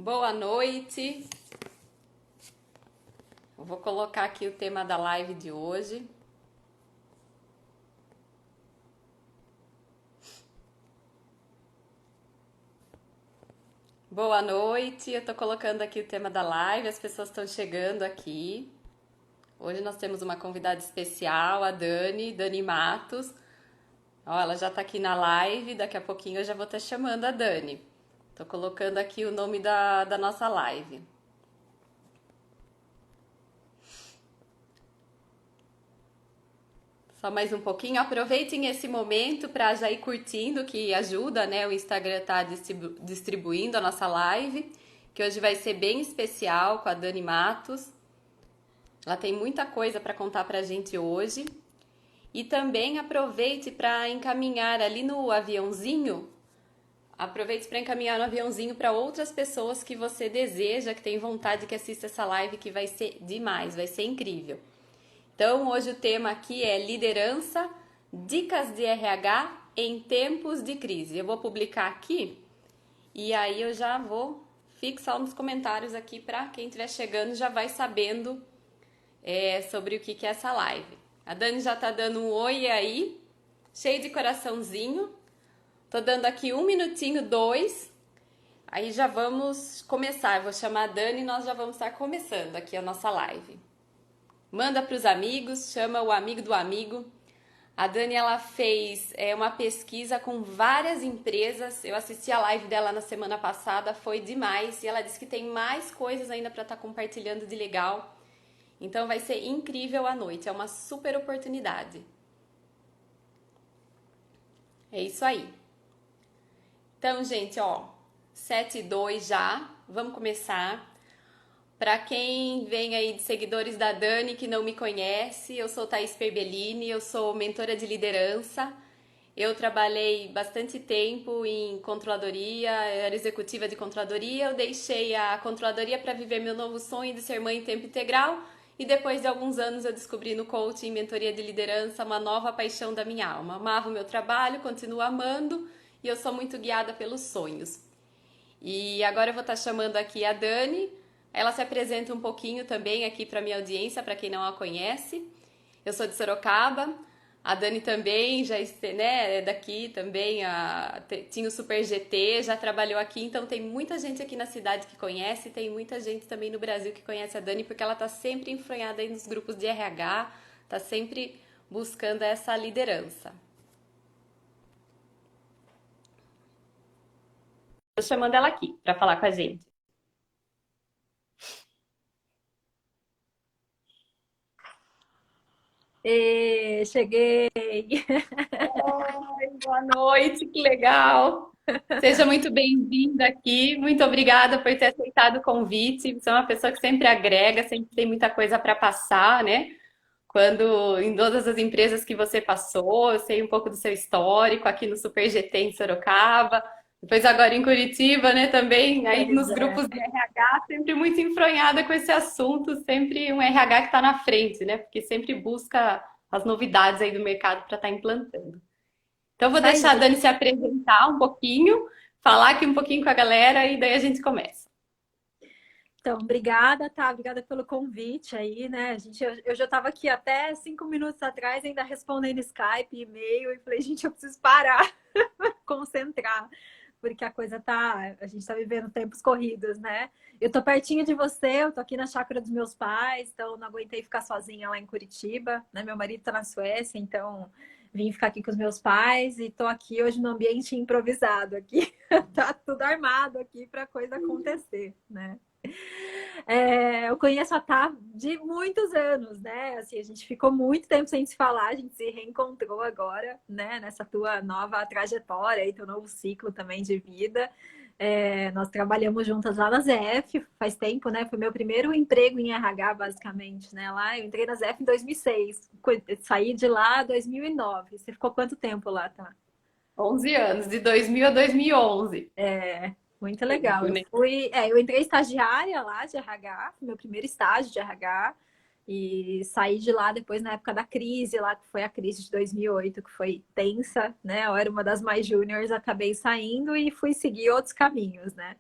Boa noite. Eu vou colocar aqui o tema da live de hoje. Boa noite. Eu tô colocando aqui o tema da live, as pessoas estão chegando aqui. Hoje nós temos uma convidada especial, a Dani Matos. Ó, ela já tá aqui na live, daqui a pouquinho eu já vou estar chamando a Dani. Tô colocando aqui o nome da nossa live. Só mais um pouquinho. Aproveitem esse momento para já ir curtindo, que ajuda, né? O Instagram tá distribuindo a nossa live, que hoje vai ser bem especial com a Dani Matos. Ela tem muita coisa para contar pra gente hoje. E também aproveite para encaminhar ali no aviãozinho. Aproveite para encaminhar no aviãozinho para outras pessoas que você deseja, que tem vontade que assista essa live, que vai ser demais, vai ser incrível. Então, hoje o tema aqui é liderança, dicas de RH em tempos de crise. Eu vou publicar aqui e aí eu já vou fixar nos comentários aqui para quem estiver chegando já vai sabendo sobre o que é essa live. A Dani já tá dando um oi aí, cheio de coraçãozinho. Tô dando aqui 1 minutinho, 2. Aí já vamos começar. Eu vou chamar a Dani e nós já vamos estar começando aqui a nossa live. Manda para os amigos, chama o amigo do amigo. A Dani, ela fez uma pesquisa com várias empresas. Eu assisti a live dela na semana passada, foi demais. E ela disse que tem mais coisas ainda para estar compartilhando de legal. Então vai ser incrível a noite, é uma super oportunidade. É isso aí. Então, gente, ó, 7:02 já, vamos começar. Para quem vem aí de seguidores da Dani que não me conhece, eu sou Thaís Perbellini, eu sou mentora de liderança. Eu trabalhei bastante tempo em controladoria, era executiva de controladoria. Eu deixei a controladoria para viver meu novo sonho de ser mãe em tempo integral. E depois de alguns anos eu descobri no coaching e mentoria de liderança uma nova paixão da minha alma. Amava o meu trabalho, continuo amando e eu sou muito guiada pelos sonhos. E agora eu vou estar chamando aqui a Dani. Ela se apresenta um pouquinho também aqui para minha audiência, para quem não a conhece. Eu sou de Sorocaba. A Dani também já né, é daqui também, tinha o Super GT, já trabalhou aqui, então tem muita gente aqui na cidade que conhece, tem muita gente também no Brasil que conhece a Dani, porque ela tá sempre enfronhada aí nos grupos de RH, tá sempre buscando essa liderança. Tô chamando ela aqui para falar com a gente. Cheguei. Oi, boa noite, que legal! Seja muito bem-vinda aqui. Muito obrigada por ter aceitado o convite. Você é uma pessoa que sempre agrega, sempre tem muita coisa para passar, né? Quando em todas as empresas que você passou, eu sei um pouco do seu histórico aqui no Super GT em Sorocaba, depois agora em Curitiba, né? Também aí Pois nos é. grupos de RH, sempre muito enfronhada com esse assunto, sempre um RH que está na frente, né? Porque sempre busca as novidades aí do mercado para estar implantando. Então, eu vou Isso aí. deixar a Dani se apresentar um pouquinho, falar aqui um pouquinho com a galera e daí a gente começa. Então, obrigada, tá? Obrigada pelo convite aí, né? Eu já estava aqui até 5 minutos atrás, ainda respondendo Skype, e-mail, e falei, gente, eu preciso parar, concentrar, porque a gente tá vivendo tempos corridos, né? Eu tô pertinho de você, eu tô aqui na chácara dos meus pais, então não aguentei ficar sozinha lá em Curitiba, né? Meu marido tá na Suécia, então vim ficar aqui com os meus pais e tô aqui hoje no ambiente improvisado aqui. Tá tudo armado aqui para coisa acontecer, né? Eu conheço a Tá de muitos anos, né? Assim, a gente ficou muito tempo sem se falar, a gente se reencontrou agora, né? Nessa tua nova trajetória e teu novo ciclo também de vida. Nós trabalhamos juntas lá na ZF faz tempo, né? Foi meu primeiro emprego em RH, basicamente, né? Lá eu entrei na ZF em 2006, saí de lá em 2009. Você ficou quanto tempo lá, tá? 11 anos, de 2000 a 2011. Muito legal. Tempo, né? Eu entrei estagiária lá de RH, foi meu primeiro estágio de RH, e saí de lá depois na época da crise, lá que foi a crise de 2008, que foi tensa, né? Eu era uma das mais júniores, acabei saindo e fui seguir outros caminhos, né?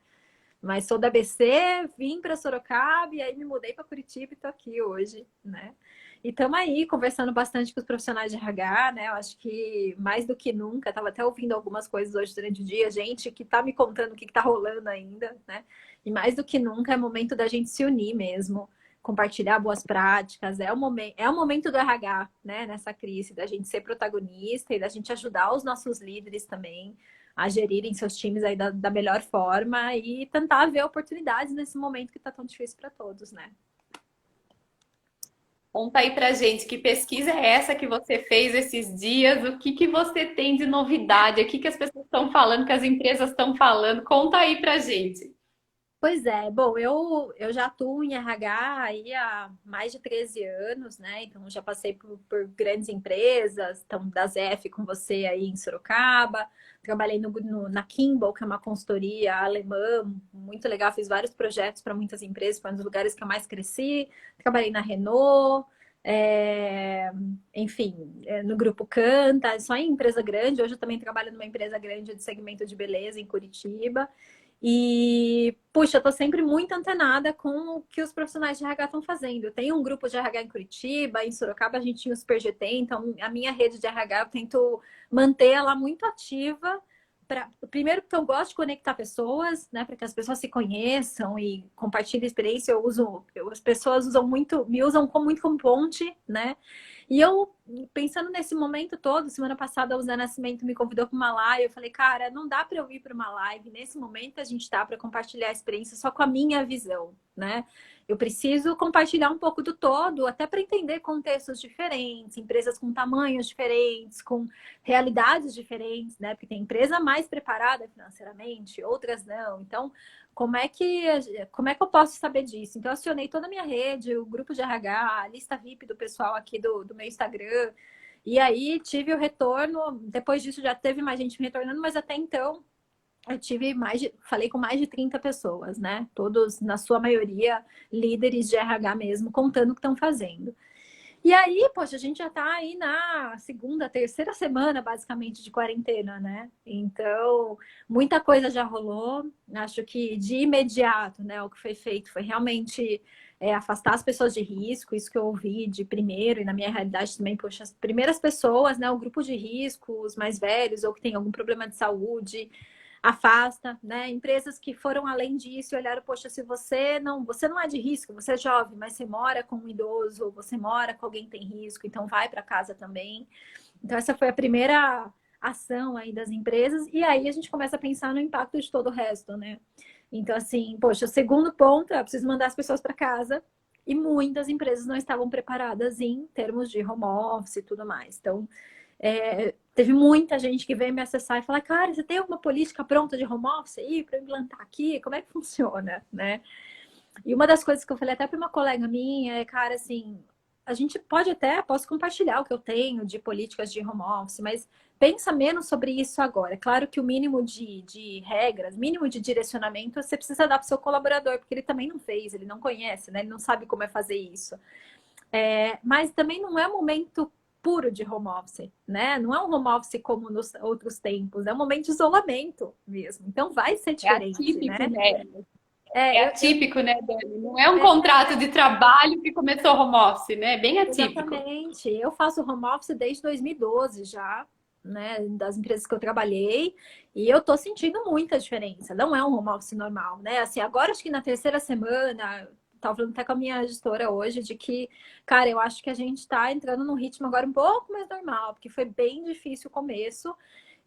Mas sou da ABC, vim para Sorocaba e aí me mudei para Curitiba e tô aqui hoje, né? E estamos aí conversando bastante com os profissionais de RH, né? Eu acho que mais do que nunca, estava até ouvindo algumas coisas hoje durante o dia, gente que está me contando o que está rolando ainda, né? E mais do que nunca é momento da gente se unir mesmo, compartilhar boas práticas, é o momento do RH, né? Nessa crise, da gente ser protagonista e da gente ajudar os nossos líderes também a gerirem seus times aí da melhor forma e tentar ver oportunidades nesse momento que está tão difícil para todos, né? Conta aí pra gente que pesquisa é essa que você fez esses dias, o que que você tem de novidade, o que que as pessoas estão falando, que as empresas estão falando, conta aí pra gente. Pois é, bom, eu já atuo em RH aí há mais de 13 anos, né? Então já passei por grandes empresas, então da ZF com você aí em Sorocaba, trabalhei na Kimball, que é uma consultoria alemã, muito legal, fiz vários projetos para muitas empresas, foi um dos lugares que eu mais cresci, trabalhei na Renault, enfim, no Grupo Canta, só em empresa grande, hoje eu também trabalho numa empresa grande de segmento de beleza em Curitiba. E, puxa, eu tô sempre muito antenada com o que os profissionais de RH estão fazendo. Eu tenho um grupo de RH em Curitiba, em Sorocaba a gente tinha o Super GT, então a minha rede de RH eu tento manter ela muito ativa. Primeiro, porque eu gosto de conectar pessoas, né, para que as pessoas se conheçam e compartilhem experiência. As pessoas usam muito, me usam muito como ponte, né? E eu, pensando nesse momento todo, semana passada o Zé Nascimento me convidou para uma live. Eu falei, cara, não dá para eu ir para uma live nesse momento a gente tá para compartilhar a experiência só com a minha visão, né? Eu preciso compartilhar um pouco do todo, até para entender contextos diferentes, empresas com tamanhos diferentes, com realidades diferentes, né? Porque tem empresa mais preparada financeiramente, outras não. Então, como é que eu posso saber disso? Então, eu acionei toda a minha rede, o grupo de RH, a lista VIP do pessoal aqui do meu Instagram. E aí tive o retorno. Depois disso já teve mais gente me retornando, mas até então eu tive falei com mais de 30 pessoas, né? Todos, na sua maioria, líderes de RH mesmo, contando o que estão fazendo. E aí, poxa, a gente já tá aí na segunda, terceira semana, basicamente, de quarentena, né? Então, muita coisa já rolou. Acho que de imediato, né, o que foi feito foi realmente afastar as pessoas de risco, isso que eu ouvi de primeiro, e na minha realidade também, poxa, as primeiras pessoas, né, o grupo de risco, os mais velhos, ou que tem algum problema de saúde, afasta, né? Empresas que foram além disso e olharam, poxa, se você não é de risco, você é jovem, mas você mora com um idoso, ou você mora com alguém que tem risco, então vai para casa também. Então essa foi a primeira ação aí das empresas e aí a gente começa a pensar no impacto de todo o resto, né? Então assim, poxa, o segundo ponto é preciso mandar as pessoas para casa. E muitas empresas não estavam preparadas em termos de home office e tudo mais. Então, teve muita gente que veio me acessar e falar, cara, você tem alguma política pronta de home office aí para implantar aqui? Como é que funciona, né? E uma das coisas que eu falei até para uma colega minha é, cara, assim, a gente posso compartilhar o que eu tenho de políticas de home office, mas pensa menos sobre isso agora. É claro que o mínimo de regras, mínimo de direcionamento, você precisa dar para o seu colaborador, porque ele também não fez, ele não conhece, né? Ele não sabe como é fazer isso. Mas também não é um momento puro de home office, né? Não é um home office como nos outros tempos, é um momento de isolamento mesmo. Então vai ser É diferente, atípico, né? né? É É, atípico, né, Dani? Não é um é, contrato de trabalho que começou home office, né? É bem atípico. exatamente. Eu faço home office desde 2012 já, né? Das empresas que eu trabalhei, e eu tô sentindo muita diferença. Não é um home office normal, né? Assim, agora acho que na terceira semana, tava falando até com a minha gestora hoje, de que, cara, eu acho que a gente tá entrando num ritmo agora um pouco mais normal, porque foi bem difícil o começo,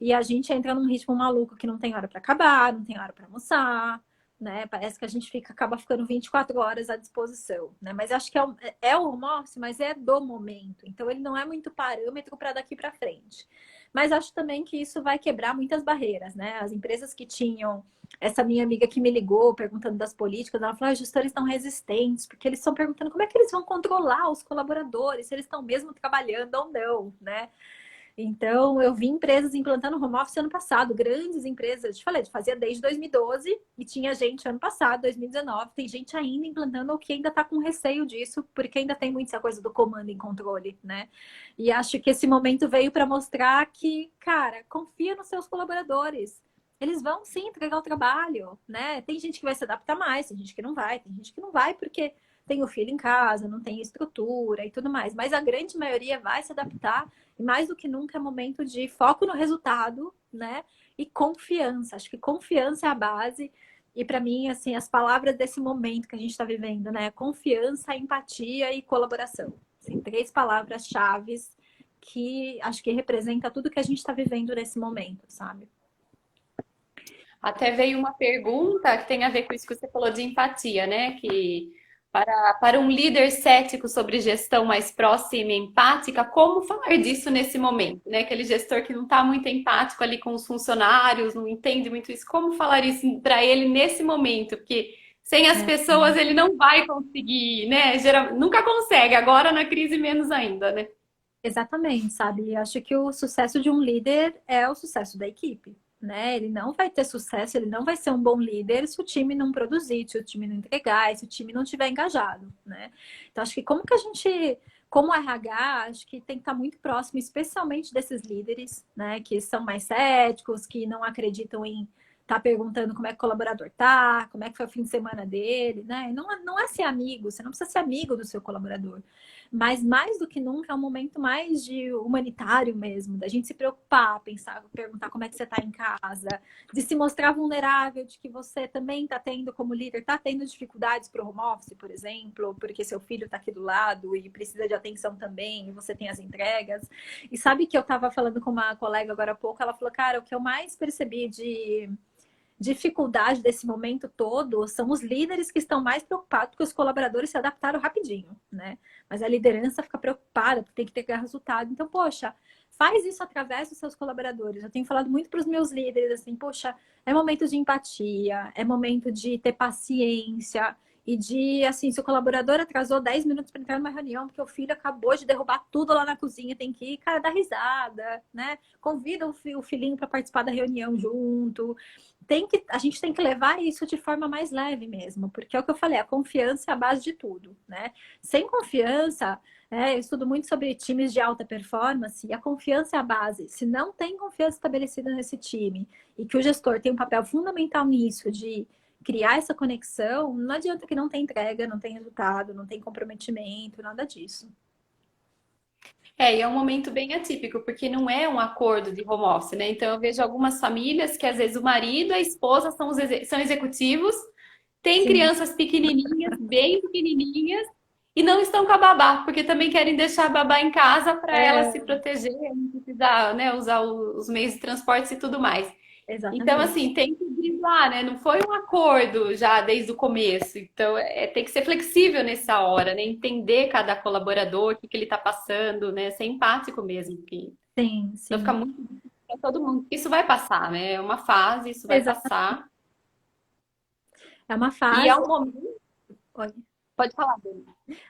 e a gente entra num ritmo maluco que não tem hora para acabar, não tem hora para almoçar, né? Parece que a gente acaba ficando 24 horas à disposição, né? Mas acho que é o home office, mas é do momento. Então ele não é muito parâmetro para daqui para frente. Mas acho também que isso vai quebrar muitas barreiras, né? As empresas que tinham essa minha amiga que me ligou perguntando das políticas, ela falou: os gestores estão resistentes, porque eles estão perguntando como é que eles vão controlar os colaboradores, se eles estão mesmo trabalhando ou não, né? Então, eu vi empresas implantando home office ano passado, grandes empresas, te falei, fazia desde 2012 e tinha gente ano passado, 2019, tem gente ainda implantando o que ainda está com receio disso, porque ainda tem muito essa coisa do comando em controle, né? E acho que esse momento veio para mostrar que, cara, confia nos seus colaboradores. Eles vão sim entregar o trabalho, né? Tem gente que vai se adaptar mais, tem gente que não vai, tem gente que não vai porque tem o filho em casa, não tem estrutura e tudo mais. Mas a grande maioria vai se adaptar e mais do que nunca é momento de foco no resultado, né? E confiança. Acho que confiança é a base. E para mim, assim, as palavras desse momento que a gente está vivendo, né? Confiança, empatia e colaboração. Assim, três palavras-chave que acho que representa tudo que a gente está vivendo nesse momento, sabe? Até veio uma pergunta que tem a ver com isso que você falou de empatia, né? Que para um líder cético sobre gestão mais próxima e empática, como falar disso nesse momento, né? Aquele gestor que não está muito empático ali com os funcionários, não entende muito isso, como falar isso para ele nesse momento? Porque sem as É, pessoas ele não vai conseguir, né? Nunca consegue, agora na crise menos ainda, né? exatamente, sabe? Acho que o sucesso de um líder é o sucesso da equipe, né? Ele não vai ter sucesso, ele não vai ser um bom líder se o time não produzir, se o time não entregar, se o time não estiver engajado, né? Então, acho que como que a gente, como RH, acho que tem que estar muito próximo, especialmente desses líderes, né? Que são mais céticos, que não acreditam em estar perguntando como é que o colaborador tá, como é que foi o fim de semana dele, né? Não é ser amigo, você não precisa ser amigo do seu colaborador. Mas mais do que nunca é um momento mais de humanitário mesmo, da gente se preocupar, pensar, perguntar como é que você está em casa, de se mostrar vulnerável, de que você também está tendo, como líder, está tendo dificuldades para o home office, por exemplo, porque seu filho está aqui do lado e precisa de atenção também, e você tem as entregas. E sabe que eu estava falando com uma colega agora há pouco, ela falou, cara, o que eu mais percebi de dificuldade desse momento todo são os líderes que estão mais preocupados porque os colaboradores se adaptaram rapidinho, né? Mas a liderança fica preocupada porque tem que ter resultado. Então, poxa, faz isso através dos seus colaboradores. Eu tenho falado muito para os meus líderes assim, poxa, é momento de empatia, é momento de ter paciência e de, assim, se o colaborador atrasou 10 minutos para entrar numa reunião porque o filho acabou de derrubar tudo lá na cozinha, tem que ir, cara, dá risada, né? Convida o filhinho para participar da reunião junto, a gente tem que levar isso de forma mais leve mesmo, porque é o que eu falei, a confiança é a base de tudo, né? Sem confiança, eu estudo muito sobre times de alta performance e a confiança é a base. Se não tem confiança estabelecida nesse time e que o gestor tem um papel fundamental nisso, de criar essa conexão, não adianta que não tem entrega, não tem resultado, não tem comprometimento, nada disso. É, e é um momento bem atípico, porque não é um acordo de home office, né? Então eu vejo algumas famílias que às vezes o marido e a esposa são executivos, têm Sim, crianças pequenininhas, bem pequenininhas, e não estão com a babá, porque também querem deixar a babá em casa para ela se é, proteger, não precisar, né, usar os meios de transporte e tudo mais. Então, exatamente. assim, tem que driblar, né? Não foi um acordo já desde o começo. Então, tem que ser flexível nessa hora, né? Entender cada colaborador, o que que ele está passando, né? Ser empático mesmo, porque Sim, senão fica sim. muito difícil para todo mundo. Isso vai passar, né? É uma fase, isso vai Exatamente. passar. É uma E é fase. um momento. Pode falar, Dani.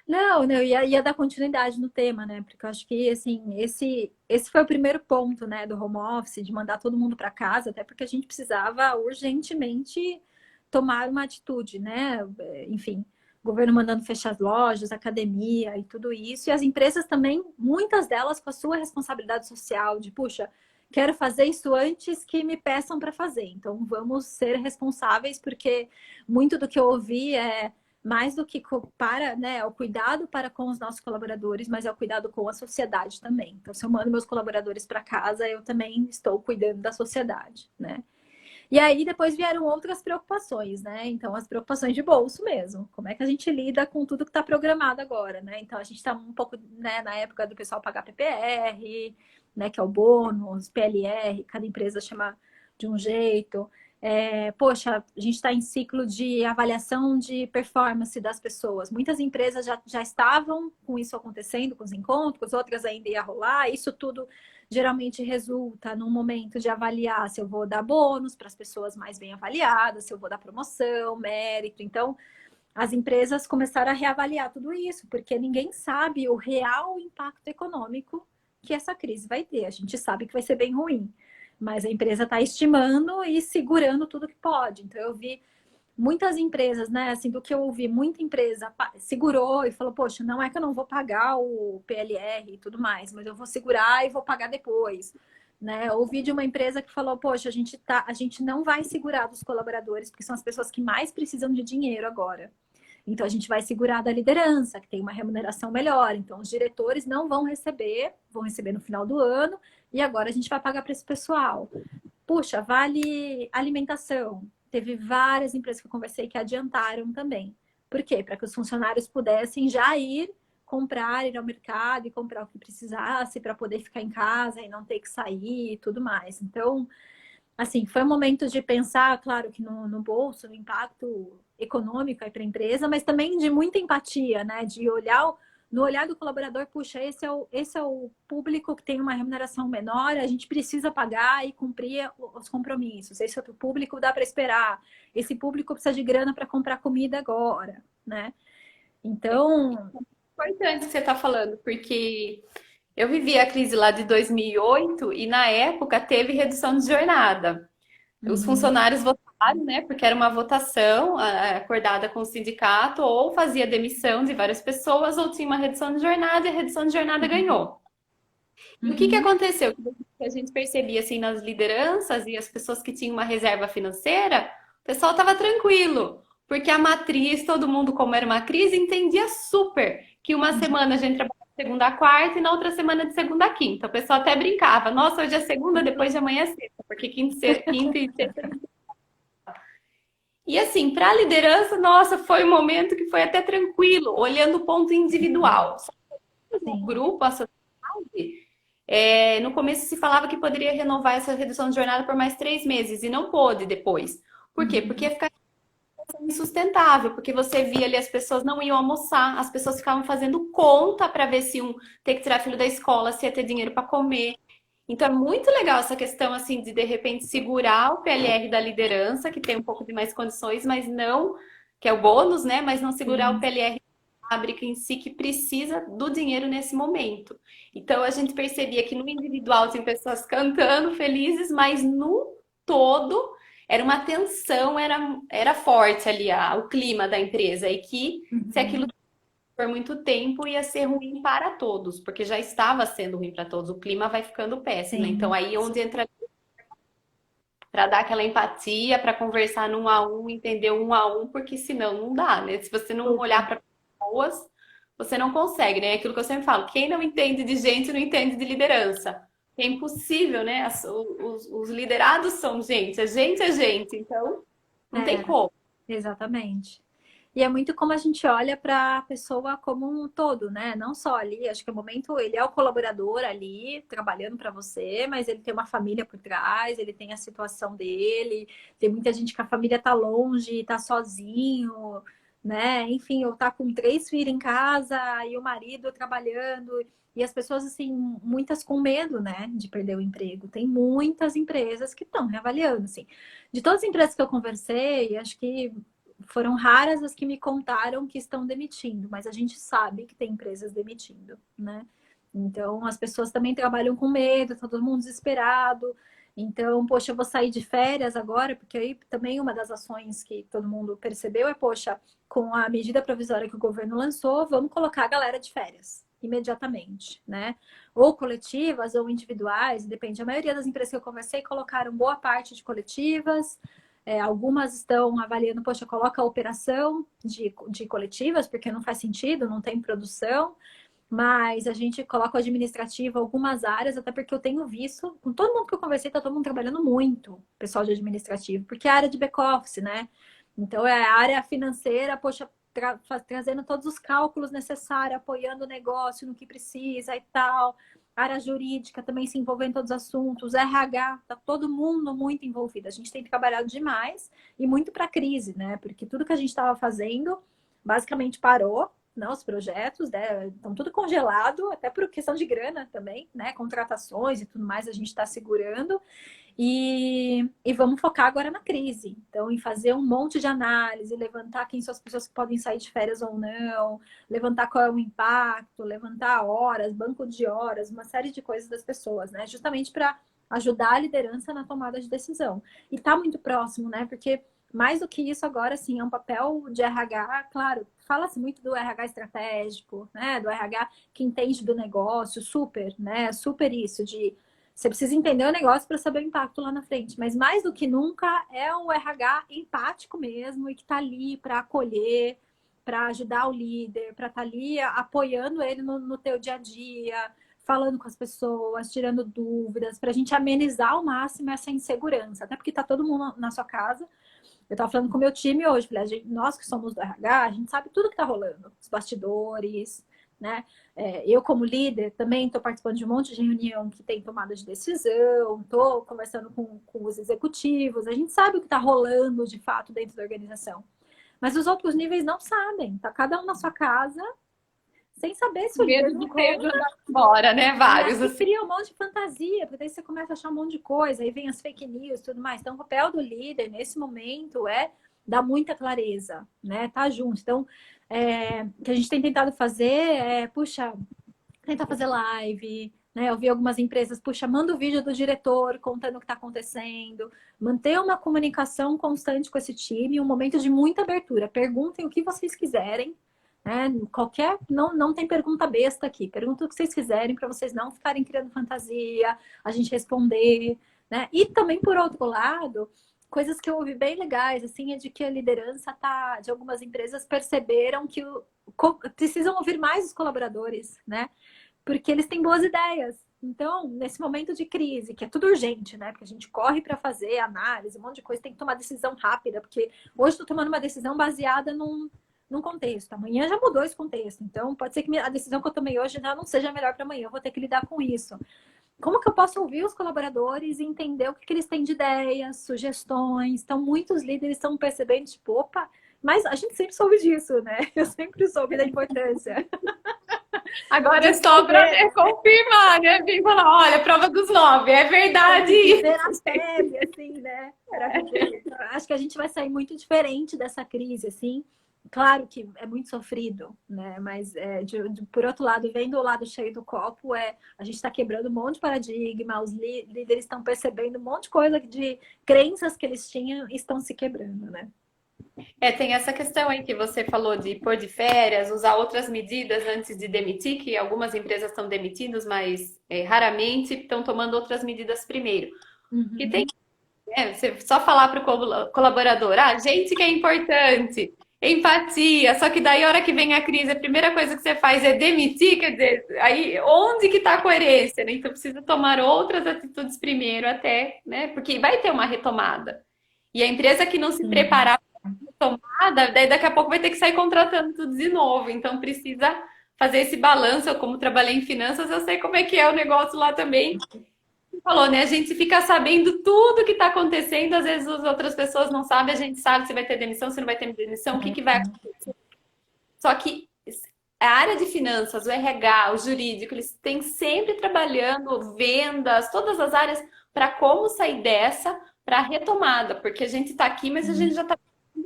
Não, não, ia dar continuidade no tema, né? Porque eu acho que, assim, esse foi o primeiro ponto, né, do home office, de mandar todo mundo para casa, até porque a gente precisava urgentemente tomar uma atitude, né? Enfim, o governo mandando fechar as lojas, academia e tudo isso, e as empresas também, muitas delas com a sua responsabilidade social, de, puxa, quero fazer isso antes que me peçam para fazer, então vamos ser responsáveis, porque muito do que eu ouvi é mais do que para, né, é o cuidado para com os nossos colaboradores, mas é o cuidado com a sociedade também. Então, se eu mando meus colaboradores para casa, eu também estou cuidando da sociedade, né? E aí depois vieram outras preocupações, né? Então, as preocupações de bolso mesmo. Como é que a gente lida com tudo que está programado agora, né? Então, a gente está um pouco, né, na época do pessoal pagar PPR, né, que é o bônus, PLR, cada empresa chama de um jeito. Poxa, a gente está em ciclo de avaliação de performance das pessoas. Muitas empresas já estavam com isso acontecendo, com os encontros, outras ainda ia rolar. Isso tudo geralmente resulta num momento de avaliar se eu vou dar bônus para as pessoas mais bem avaliadas, se eu vou dar promoção, mérito. Então, as empresas começaram a reavaliar tudo isso, porque ninguém sabe o real impacto econômico que essa crise vai ter. A gente sabe que vai ser bem ruim, mas a empresa está estimando e segurando tudo que pode. Então, eu vi muitas empresas, né, assim, do que eu ouvi, muita empresa segurou e falou, poxa, não é que eu não vou pagar o PLR e tudo mais, mas eu vou segurar e vou pagar depois. né? Ouvi de uma empresa que falou, poxa, a gente não vai segurar dos colaboradores, porque são as pessoas que mais precisam de dinheiro agora. Então, a gente vai segurar da liderança, que tem uma remuneração melhor. Então, os diretores não vão receber no final do ano, e agora a gente vai pagar para esse pessoal. Puxa, vale alimentação. Teve várias empresas que eu conversei que adiantaram também. Por quê? Para que os funcionários pudessem já ir ao mercado e comprar o que precisasse para poder ficar em casa e não ter que sair e tudo mais. Então, assim, foi um momento de pensar, claro, que no bolso, no impacto econômico aí para a empresa, mas também de muita empatia, né? De olhar no olhar do colaborador, puxa, esse é o público que tem uma remuneração menor, a gente precisa pagar e cumprir os compromissos. Esse outro público dá para esperar. Esse público precisa de grana para comprar comida agora, né? Então, Importante o que você está falando, porque eu vivi a crise lá de 2008 e na época teve redução de jornada. Os uhum, funcionários votaram, né? Porque era uma votação acordada com o sindicato, ou fazia demissão de várias pessoas, ou tinha uma redução de jornada, e a redução de jornada ganhou. E o que que uhum, aconteceu? Que a gente percebia assim nas lideranças e as pessoas que tinham uma reserva financeira, o pessoal estava tranquilo, porque a matriz, todo mundo, como era uma crise, entendia super que uma uhum. semana a gente trabalhava de segunda a quarta e na outra semana de segunda a quinta. O pessoal até brincava, nossa, hoje é segunda, depois de amanhã é sexta, porque quinta e sexta. E assim, para a liderança, nossa, foi um momento que foi até tranquilo, olhando o ponto individual. Só que no Sim. grupo, a sociedade, no começo se falava que poderia renovar essa redução de jornada por mais 3 meses e não pôde depois. Por quê? Porque Uhum. ia ficar insustentável, porque você via ali as pessoas não iam almoçar, as pessoas ficavam fazendo conta para ver se iam ter que tirar filho da escola, se ia ter dinheiro para comer. Então é muito legal essa questão assim de repente segurar o PLR da liderança, que tem um pouco de mais condições, mas não, que é o bônus, né? Mas não segurar o Sim. PLR da fábrica em si que precisa do dinheiro nesse momento. Então a gente percebia que no individual tinha pessoas cantando felizes, mas no todo era uma tensão, era forte ali o clima da empresa e que se aquilo Uhum. por muito tempo ia ser ruim para todos, porque já estava sendo ruim para todos. O clima vai ficando péssimo, né? Então Sim. aí onde entra para dar aquela empatia, para conversar num a um, entender um a um, porque senão não dá, né? Se você não olhar Super. para pessoas, você não consegue, né? Aquilo que eu sempre falo, quem não entende de gente não entende de liderança. É impossível, né? Os liderados são gente, é gente, então não tem É, como. exatamente. E é muito como a gente olha para a pessoa como um todo, né? Não só ali, acho que o momento ele é o colaborador ali trabalhando para você, mas ele tem uma família por trás, ele tem a situação dele, tem muita gente que a família tá longe, tá sozinho, né? Enfim, ou tá com 3 filhos em casa e o marido trabalhando. E as pessoas, assim, muitas com medo, né, de perder o emprego. Tem muitas empresas que estão reavaliando, assim. De todas as empresas que eu conversei, acho que foram raras as que me contaram que estão demitindo, mas a gente sabe que tem empresas demitindo, né? Então, as pessoas também trabalham com medo, tá todo mundo desesperado. Então, poxa, eu vou sair de férias agora, porque aí também uma das ações que todo mundo percebeu é, poxa, com a medida provisória que o governo lançou, vamos colocar a galera de férias imediatamente, né? Ou coletivas ou individuais, depende. A maioria das empresas que eu conversei colocaram boa parte de coletivas, algumas estão avaliando, poxa, coloca a operação de coletivas, porque não faz sentido, não tem produção, mas a gente coloca o administrativo algumas áreas, até porque eu tenho visto, com todo mundo que eu conversei, tá todo mundo trabalhando muito, pessoal de administrativo, porque é a área de back-office, né? Então é a área financeira, poxa, trazendo todos os cálculos necessários, apoiando o negócio no que precisa e tal. Área jurídica também se envolvendo em todos os assuntos, RH, tá todo mundo muito envolvido. A gente tem trabalhado demais e muito para a crise, né? Porque tudo que a gente estava fazendo basicamente parou, né? Os projetos, né? Estão tudo congelado, até por questão de grana também, né? Contratações e tudo mais a gente está segurando. E vamos focar agora na crise. Então, em fazer um monte de análise, levantar quem são as pessoas que podem sair de férias ou não, levantar qual é o impacto, levantar horas, banco de horas, uma série de coisas das pessoas, né? Justamente para ajudar a liderança na tomada de decisão. E tá muito próximo, né? Porque mais do que isso agora, sim, é um papel de RH, claro, fala-se muito do RH estratégico, né? Do RH que entende do negócio, super, né? Super isso, de Você precisa entender o negócio para saber o impacto lá na frente. Mas mais do que nunca é o RH empático mesmo e que está ali para acolher, para ajudar o líder, para estar ali apoiando ele no teu dia a dia, falando com as pessoas, tirando dúvidas, para a gente amenizar ao máximo essa insegurança. Até porque está todo mundo na sua casa. Eu estava falando com o meu time hoje, falei, nós que somos do RH, a gente sabe tudo que está rolando, os bastidores, né? Eu, como líder, também estou participando de um monte de reunião que tem tomada de decisão, estou conversando com os executivos, a gente sabe o que está rolando de fato dentro da organização. Mas os outros níveis não sabem, tá cada um na sua casa, sem saber se o líder Medo não de ser conta. jogado fora, né? Vários, E assim. cria um monte de fantasia, porque daí você começa a achar um monte de coisa, aí vem as fake news e tudo mais. Então, o papel do líder nesse momento é dar muita clareza, né? Tá junto. Então, o que a gente tem tentado fazer é, puxa, tentar fazer live, né? Eu vi algumas empresas, puxa, manda o vídeo do diretor contando o que está acontecendo, manter uma comunicação constante com esse time, um momento de muita abertura. Perguntem o que vocês quiserem, né? Não tem pergunta besta aqui. Pergunta o que vocês quiserem para vocês não ficarem criando fantasia, a gente responder, né? E também por outro lado, coisas que eu ouvi bem legais, assim, é de que a liderança de algumas empresas perceberam que precisam ouvir mais os colaboradores, né? Porque eles têm boas ideias. Então, nesse momento de crise, que é tudo urgente, né? Porque a gente corre para fazer análise, um monte de coisa, tem que tomar decisão rápida, porque hoje estou tomando uma decisão baseada num contexto. Amanhã já mudou esse contexto. Então, pode ser que a decisão que eu tomei hoje já não seja melhor para amanhã. Eu vou ter que lidar com isso. Como que eu posso ouvir os colaboradores e entender o que eles têm de ideias, sugestões? Então, muitos líderes estão percebendo, tipo, opa, mas a gente sempre soube disso, né? Eu sempre soube da importância. Agora é só para confirmar, né? Vem falar, olha, prova dos 9, é verdade. Viver na pele, assim, né? Para viver. Acho que a gente vai sair muito diferente dessa crise, assim. Claro que é muito sofrido, né? Mas por outro lado, vendo o lado cheio do copo, a gente está quebrando um monte de paradigma, os líderes estão percebendo um monte de coisa de crenças que eles tinham e estão se quebrando, né? Tem essa questão aí que você falou de pôr de férias, usar outras medidas antes de demitir, que algumas empresas estão demitindo, mas raramente estão tomando outras medidas primeiro. Que tem, você só falar para o colaborador, gente que é importante, empatia, só que daí a hora que vem a crise, a primeira coisa que você faz é demitir, quer dizer, aí onde que está a coerência, né? Então precisa tomar outras atitudes primeiro até, né? Porque vai ter uma retomada. E a empresa que não se preparar tomada, daí daqui a pouco vai ter que sair contratando tudo de novo. Então precisa fazer esse balanço. Eu, como trabalhei em finanças, eu sei como é que é o negócio lá também. Você falou, né? A gente fica sabendo tudo que está acontecendo, às vezes as outras pessoas não sabem, a gente sabe se vai ter demissão, se não vai ter demissão, o que vai acontecer. Só que a área de finanças, o RH, o jurídico, eles têm sempre trabalhando, vendas, todas as áreas, para como sair dessa para a retomada, porque a gente está aqui, mas a gente já está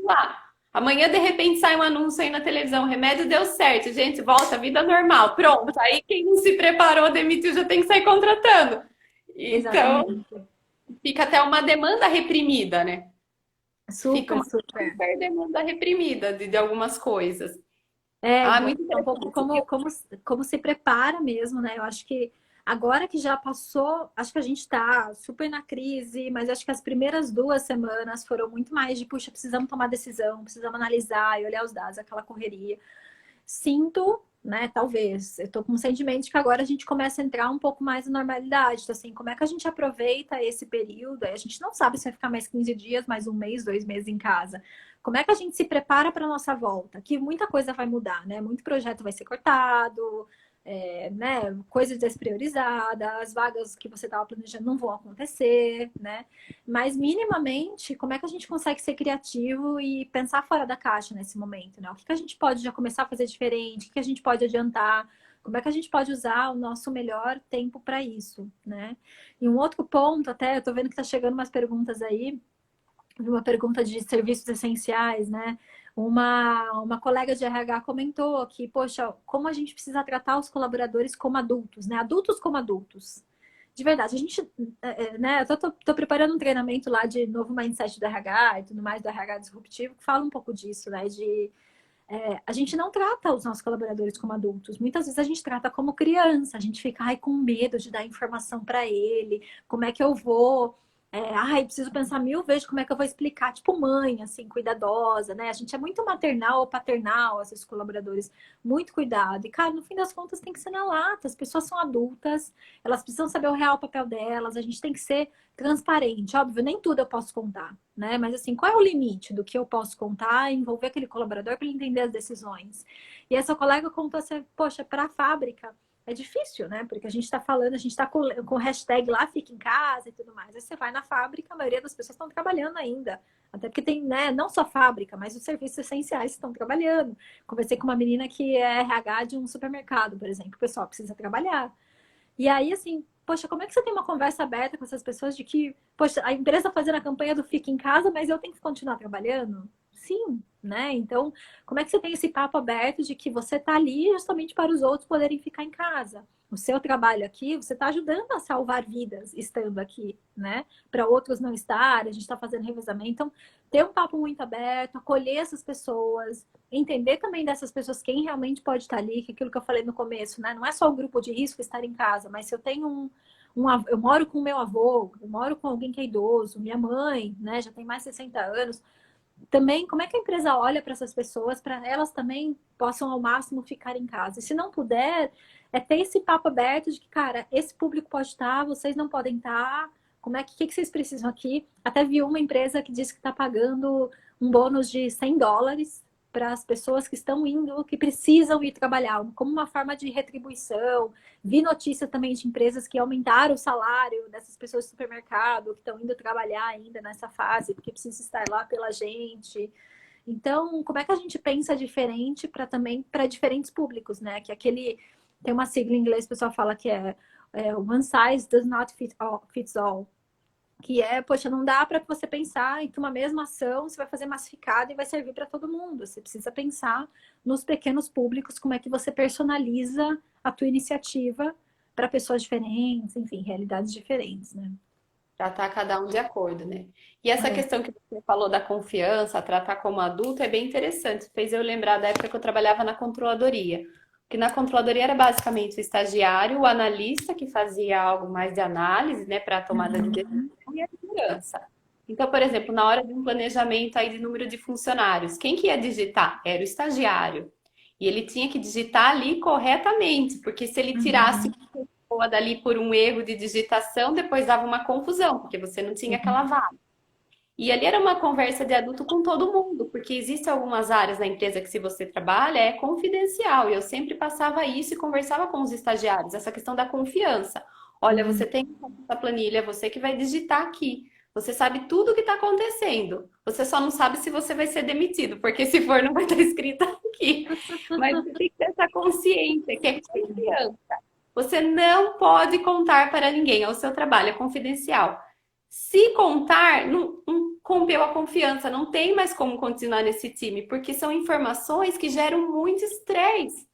lá. Amanhã, de repente, sai um anúncio aí na televisão, o remédio deu certo, gente, volta à vida normal, pronto. Aí quem não se preparou, demitiu, já tem que sair contratando. Então, Exatamente. fica até uma demanda reprimida, né? Fica Super, uma super. super demanda reprimida de algumas coisas. Ah, Então, muito é um pouco interessante. como se prepara mesmo, né? Eu acho que agora que já passou, acho que a gente está super na crise, mas acho que as primeiras 2 semanas foram muito mais de, puxa, precisamos tomar decisão, precisamos analisar e olhar os dados, aquela correria. Sinto, né, talvez, eu tô com um sentimento de que agora a gente começa a entrar um pouco mais na normalidade. Então, assim, como é que a gente aproveita esse período? A gente não sabe se vai ficar mais 15 dias, mais um mês, 2 meses em casa. Como é que a gente se prepara para a nossa volta? Que muita coisa vai mudar, né? Muito projeto vai ser cortado, né? Coisa despriorizada, as vagas que você estava planejando não vão acontecer, né? Mas minimamente, como é que a gente consegue ser criativo e pensar fora da caixa nesse momento, né? O que que a gente pode já começar a fazer diferente? O que que a gente pode adiantar? Como é que a gente pode usar o nosso melhor tempo para isso, né? E um outro ponto, até, eu tô vendo que tá chegando umas perguntas aí, uma pergunta de serviços essenciais, né? Uma colega de RH comentou que, poxa, como a gente precisa tratar os colaboradores como adultos, né? Adultos como adultos. De verdade, a gente, né? Eu tô preparando um treinamento lá de novo mindset do RH e tudo mais, do RH disruptivo, que fala um pouco disso, né? a gente não trata os nossos colaboradores como adultos. Muitas vezes a gente trata como criança, a gente fica com medo de dar informação para ele, como é que eu vou. Preciso pensar 1000 vezes como é que eu vou explicar, tipo mãe, assim, cuidadosa, né? A gente é muito maternal ou paternal, esses colaboradores, muito cuidado. E, cara, no fim das contas tem que ser na lata, as pessoas são adultas, elas precisam saber o real papel delas, a gente tem que ser transparente. Óbvio, nem tudo eu posso contar, né? Mas, assim, qual é o limite do que eu posso contar e envolver aquele colaborador para ele entender as decisões? E essa colega contou assim, poxa, para a fábrica, é difícil, né? Porque a gente está falando, a gente está com o hashtag lá, fica em casa e tudo mais. Aí você vai na fábrica, a maioria das pessoas estão trabalhando ainda. Até porque tem, né, não só fábrica, mas os serviços essenciais estão trabalhando. Conversei com uma menina que é RH de um supermercado, por exemplo. O pessoal precisa trabalhar. E aí, assim, poxa, como é que você tem uma conversa aberta com essas pessoas de que, poxa, a empresa está fazendo a campanha do fica em casa, mas eu tenho que continuar trabalhando? Sim, né? Então, como é que você tem esse papo aberto de que você está ali justamente para os outros poderem ficar em casa? O seu trabalho aqui, você está ajudando a salvar vidas estando aqui, né? Para outros não estarem, a gente está fazendo revezamento. Então, ter um papo muito aberto, acolher essas pessoas, entender também dessas pessoas quem realmente pode estar ali, que é aquilo que eu falei no começo, né? Não é só o grupo de risco estar em casa, mas se eu tenho eu moro com meu avô, eu moro com alguém que é idoso, minha mãe, né, já tem mais de 60 anos, também, como é que a empresa olha para essas pessoas, para elas também possam ao máximo ficar em casa? E se não puder, é ter esse papo aberto de que, cara, esse público pode estar, vocês não podem estar, como é que vocês precisam aqui? Até vi uma empresa que disse que está pagando um bônus de US$ 100 para as pessoas que estão indo, que precisam ir trabalhar, como uma forma de retribuição. Vi notícia também de empresas que aumentaram o salário dessas pessoas do supermercado, que estão indo trabalhar ainda nessa fase, porque precisam estar lá pela gente. Então, como é que a gente pensa diferente para também para diferentes públicos, né? Que aquele tem uma sigla em inglês, o pessoal fala que é one size does not fits all. Que é, poxa, não dá para você pensar em que uma mesma ação você vai fazer massificada e vai servir para todo mundo. Você precisa pensar nos pequenos públicos, como é que você personaliza a tua iniciativa para pessoas diferentes, enfim, realidades diferentes, né? Tratar cada um de acordo, né? E essa É. questão que você falou da confiança, tratar como adulto, é bem interessante. Fez eu lembrar da época que eu trabalhava na controladoria. Que na controladoria era basicamente o estagiário, o analista que fazia algo mais de análise, né, para a tomada de decisão Uhum. e a segurança. Então, por exemplo, na hora de um planejamento aí de número de funcionários, quem que ia digitar? Era o estagiário. E ele tinha que digitar ali corretamente, porque se ele tirasse Uhum. pessoa dali por um erro de digitação, depois dava uma confusão, porque você não tinha aquela Sim. vaga. E ali era uma conversa de adulto com todo mundo, porque existem algumas áreas da empresa que, se você trabalha, é confidencial. E eu sempre passava isso e conversava com os estagiários, essa questão da confiança. Olha, você Uhum. tem essa planilha, é você que vai digitar aqui. Você sabe tudo o que está acontecendo. Você só não sabe se você vai ser demitido, porque se for, não vai estar escrito aqui. Mas você tem que ter essa consciência, que é confiança. Você não pode contar para ninguém, é o seu trabalho, é confidencial. Se contar, não rompeu a confiança, não tem mais como continuar nesse time, porque são informações que geram muito estresse.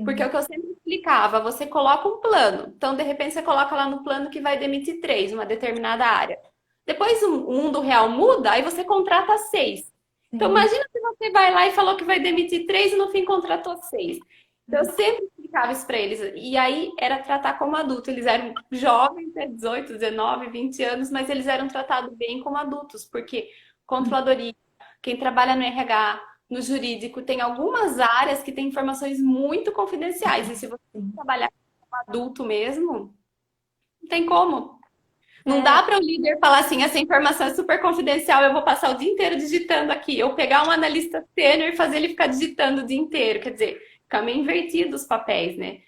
Porque é o Sim. que eu sempre explicava, você coloca um plano, então de repente você coloca lá no plano que vai demitir três, uma determinada área. Depois o mundo real muda, aí você contrata seis. Então Sim. imagina se você vai lá e falou que vai demitir três e no fim contratou seis. Então, eu sempre explicava isso para eles. E aí era tratar como adulto. Eles eram jovens, né, 18, 19, 20 anos, mas eles eram tratados bem como adultos, porque controladoria, quem trabalha no RH, no jurídico, tem algumas áreas que têm informações muito confidenciais. E se você Sim. trabalhar como adulto mesmo, não tem como. Não dá É, para o líder falar assim, essa informação é super confidencial, eu vou passar o dia inteiro digitando aqui. Ou pegar um analista sênior e fazer ele ficar digitando o dia inteiro. Quer dizer, fica meio invertido os papéis, né?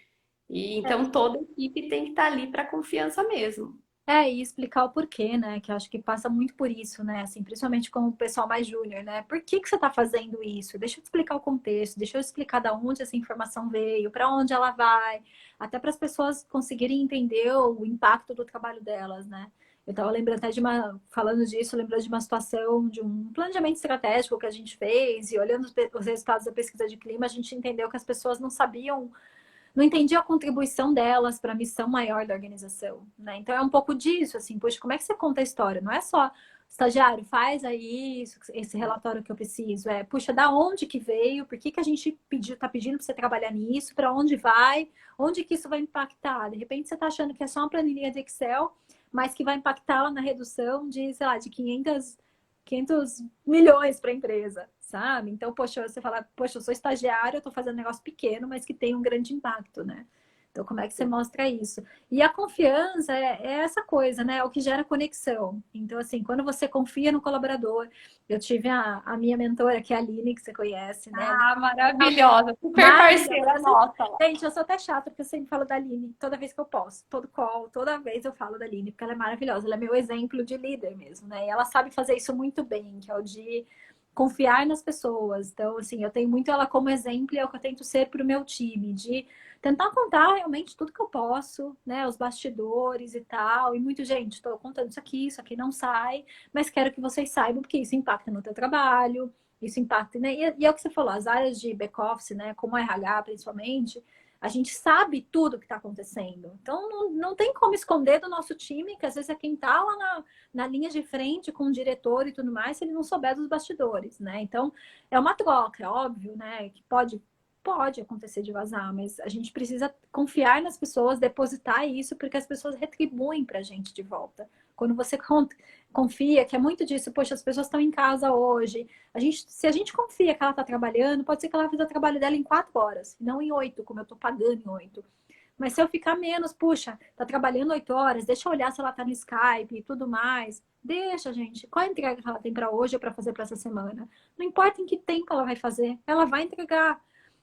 E então toda equipe tem que estar ali para confiança mesmo. E explicar o porquê, né? Que eu acho que passa muito por isso, né? Assim, principalmente com o pessoal mais júnior, né? Por que que você está fazendo isso? Deixa eu te explicar o contexto, deixa eu explicar da onde essa informação veio, para onde ela vai, até para as pessoas conseguirem entender o impacto do trabalho delas, né? Eu estava lembrando até falando disso, lembrando de uma situação, de um planejamento estratégico que a gente fez, e olhando os resultados da pesquisa de clima, a gente entendeu que as pessoas não entendia a contribuição delas para a missão maior da organização, né? Então é um pouco disso, assim, poxa, como é que você conta a história? Não é só estagiário, faz aí esse relatório que eu preciso. Puxa, da onde que veio? Por que que a gente tá pedindo para você trabalhar nisso? Para onde vai? Onde que isso vai impactar? De repente você está achando que é só uma planilha de Excel, mas que vai impactar lá na redução de, sei lá, de 500 milhões para a empresa, sabe? Então, poxa, você fala, poxa, eu sou estagiário, eu estou fazendo um negócio pequeno, mas que tem um grande impacto, né? Então, como é que você mostra isso? E a confiança é essa coisa, né? É o que gera conexão. Então, assim, quando você confia no colaborador, eu tive a minha mentora, que é a Aline, que você conhece, né? Ah, maravilhosa, super parceira Maravilhosa. nossa. Gente, eu sou até chata, porque eu sempre falo da Aline, toda vez que eu posso, todo call, toda vez eu falo da Aline, porque ela é maravilhosa, ela é meu exemplo de líder mesmo, né? E ela sabe fazer isso muito bem, que é o de confiar nas pessoas. Então, assim, eu tenho muito ela como exemplo e é o que eu tento ser para o meu time, de tentar contar realmente tudo que eu posso, né? Os bastidores e tal. E muito, gente, estou contando isso aqui não sai, mas quero que vocês saibam, porque isso impacta no teu trabalho, isso impacta, né? E é o que você falou, as áreas de back-office, né? Como a RH, principalmente, a gente sabe tudo o que está acontecendo. Então, não tem como esconder do nosso time, que às vezes é quem está lá na linha de frente com o diretor e tudo mais, se ele não souber dos bastidores, né? Então, é uma troca, é óbvio, né? Que pode acontecer de vazar, mas a gente precisa confiar nas pessoas, depositar isso, porque as pessoas retribuem para a gente de volta. Quando você confia, que é muito disso, poxa, as pessoas estão em casa hoje. Se a gente confia que ela está trabalhando, pode ser que ela fiz o trabalho dela em 4 horas, não em 8, como eu estou pagando em 8. Mas se eu ficar menos, puxa, tá trabalhando 8 horas, deixa eu olhar se ela tá no Skype e tudo mais. Deixa, gente. Qual a entrega que ela tem para hoje ou para fazer para essa semana? Não importa em que tempo ela vai fazer, ela vai entregar.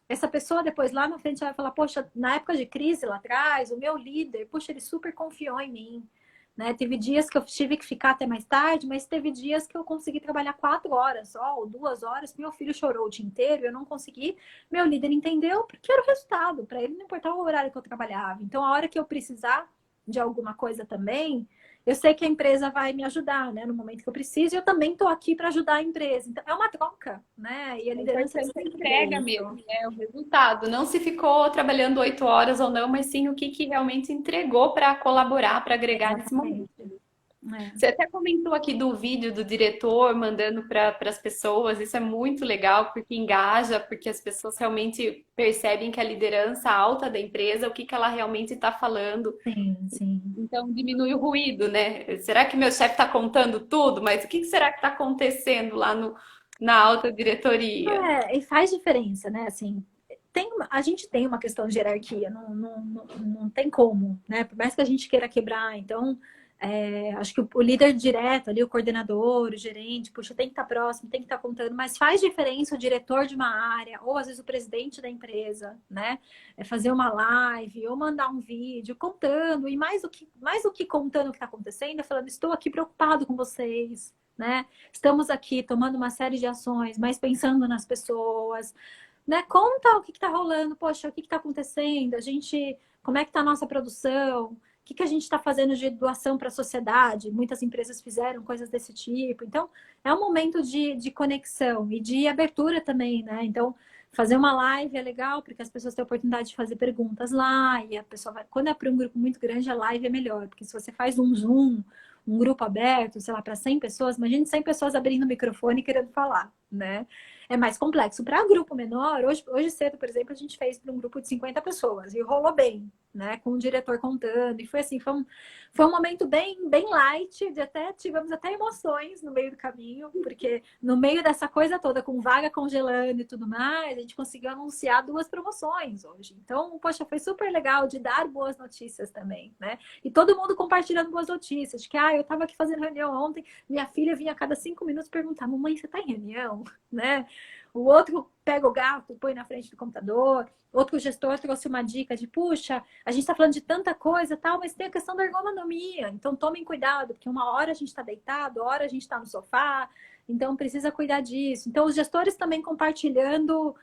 Essa pessoa depois lá na frente vai falar, poxa, na época de crise lá atrás, o meu líder, poxa, ele super confiou em mim. Né? Teve dias que eu tive que ficar até mais tarde, mas teve dias que eu consegui trabalhar 4 horas só, ou 2 horas. Meu filho chorou o dia inteiro, eu não consegui. Meu líder entendeu porque era o resultado. Para ele não importava o horário que eu trabalhava. Então, a hora que eu precisar de alguma coisa também, eu sei que a empresa vai me ajudar, né? No momento que eu preciso, e eu também estou aqui para ajudar a empresa. Então, é uma troca, né? E a liderança Importante a sempre entrega tem isso. mesmo, né? O resultado. Não se ficou trabalhando 8 horas ou não, mas sim o que realmente entregou para colaborar, para agregar nesse momento. Exatamente. É. Você até comentou aqui do vídeo do diretor mandando para as pessoas, isso é muito legal, porque engaja, porque as pessoas realmente percebem que a liderança alta da empresa, o que ela realmente está falando. Sim, sim. Então diminui o ruído, né? Será que meu chefe está contando tudo? Mas o que será que está acontecendo lá na alta diretoria? E faz diferença, né? Assim, a gente tem uma questão de hierarquia, não tem como, né? Por mais que a gente queira quebrar, então acho que o líder direto ali, o coordenador, o gerente, puxa, tem que estar próximo, tem que estar contando, mas faz diferença o diretor de uma área, ou às vezes o presidente da empresa, né? Fazer uma live, ou mandar um vídeo contando, e mais do que contando o que está acontecendo, é falando, estou aqui preocupado com vocês, né? Estamos aqui tomando uma série de ações, mas pensando nas pessoas, né? Conta o que está rolando, poxa, o que está acontecendo, como é que está a nossa produção, o que a gente está fazendo de doação para a sociedade, muitas empresas fizeram coisas desse tipo, então é um momento de conexão e de abertura também, né? Então, fazer uma live é legal, porque as pessoas têm a oportunidade de fazer perguntas lá, e a pessoa vai. Quando é para um grupo muito grande, a live é melhor, porque se você faz um Zoom, um grupo aberto, sei lá, para 100 pessoas, imagine 100 pessoas abrindo o microfone e querendo falar, né? É mais complexo. Para grupo menor, hoje cedo, por exemplo, a gente fez para um grupo de 50 pessoas e rolou bem, né? Com o diretor contando. E foi assim, foi um momento bem light, tivemos até emoções no meio do caminho, porque no meio dessa coisa toda, com vaga congelando e tudo mais, a gente conseguiu anunciar 2 promoções hoje. Então, poxa, foi super legal de dar boas notícias também, né? E todo mundo compartilhando boas notícias, de que, eu estava aqui fazendo reunião ontem, minha filha vinha a cada 5 minutos perguntar, mamãe, você está em reunião? Né? O outro pega o gato, põe na frente do computador. Outro gestor trouxe uma dica de, puxa, a gente está falando de tanta coisa tal, mas tem a questão da ergonomia. Então tomem cuidado, porque uma hora a gente está deitado, hora a gente está no sofá. Então precisa cuidar disso. Então os gestores também compartilhando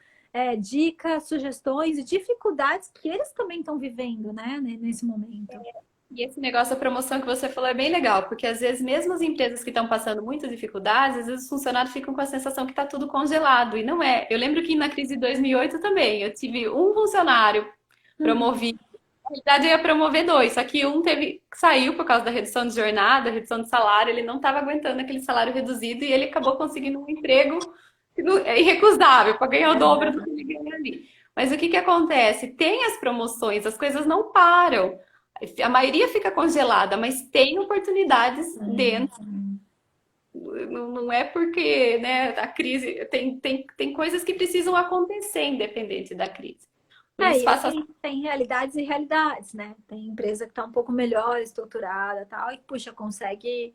dicas, sugestões e dificuldades que eles também estão vivendo, né, nesse momento. E esse negócio da promoção que você falou é bem legal, porque às vezes mesmo as empresas que estão passando muitas dificuldades, às vezes os funcionários ficam com a sensação que está tudo congelado, e não é. Eu lembro que na crise de 2008 também, eu tive um funcionário promovido verdade, eu ia promover dois, só que um saiu por causa da redução de jornada, redução de salário, ele não estava aguentando aquele salário reduzido e ele acabou conseguindo um emprego que é irrecusável, para ganhar o dobro do que ele ganha ali. Mas o que que acontece? Tem as promoções, as coisas não param. A maioria fica congelada, mas tem oportunidades Sim, dentro. sim. Não é porque, né, a crise tem coisas que precisam acontecer independente da crise. Por É, isso e aí faça. tem realidades e realidades, né? Tem empresa que está um pouco melhor estruturada e tal, e, puxa, consegue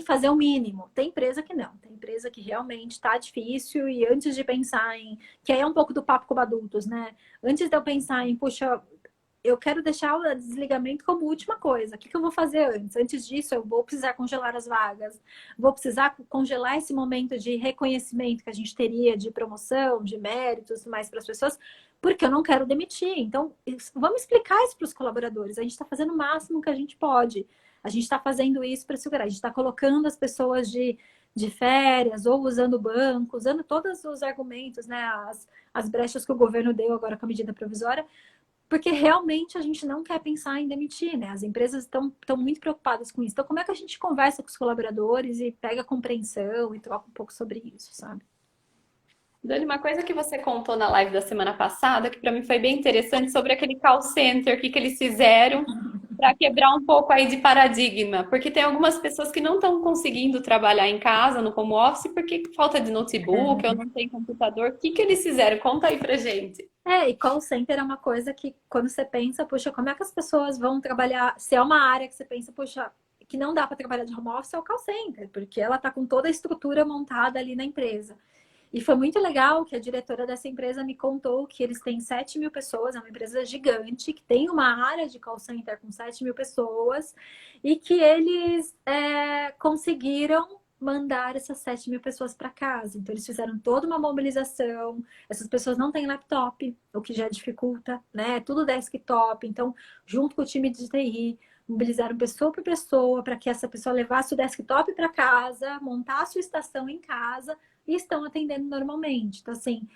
fazer o mínimo. Tem empresa que não, tem empresa que realmente está difícil, e antes de pensar em. Que aí é um pouco do papo como adultos, né? Antes de eu pensar em, puxa, eu quero deixar o desligamento como última coisa. O que que eu vou fazer antes? Antes disso, eu vou precisar congelar as vagas, vou precisar congelar esse momento de reconhecimento que a gente teria de promoção, de méritos, mais para as pessoas, porque eu não quero demitir. Então, vamos explicar isso para os colaboradores. A gente está fazendo o máximo que a gente pode. A gente está fazendo isso para segurar. A gente está colocando as pessoas de férias ou usando o banco, usando todos os argumentos, né? As brechas que o governo deu agora com a medida provisória, porque realmente a gente não quer pensar em demitir, né? As empresas estão muito preocupadas com isso. Então, como é que a gente conversa com os colaboradores e pega compreensão e troca um pouco sobre isso, sabe? Dani, uma coisa que você contou na live da semana passada, que para mim foi bem interessante, sobre aquele call center, o que que eles fizeram para quebrar um pouco aí de paradigma, porque tem algumas pessoas que não estão conseguindo trabalhar em casa, no home office, porque falta de notebook ou não tem computador. O que que eles fizeram? Conta aí pra gente. É, e call center é uma coisa que, quando você pensa, puxa, como é que as pessoas vão trabalhar? Se é uma área que você pensa, puxa, que não dá para trabalhar de home office, é o call center, porque ela está com toda a estrutura montada ali na empresa. E foi muito legal que a diretora dessa empresa me contou que eles têm 7.000 pessoas, é uma empresa gigante, que tem uma área de call center com 7.000 pessoas, e que eles conseguiram mandar essas 7.000 pessoas para casa. Então, eles fizeram toda uma mobilização. Essas pessoas não têm laptop, o que já dificulta, né? É tudo desktop. Então, junto com o time de TI, mobilizaram pessoa por pessoa para que essa pessoa levasse o desktop para casa, montasse a estação em casa e estão atendendo normalmente. Então, assim,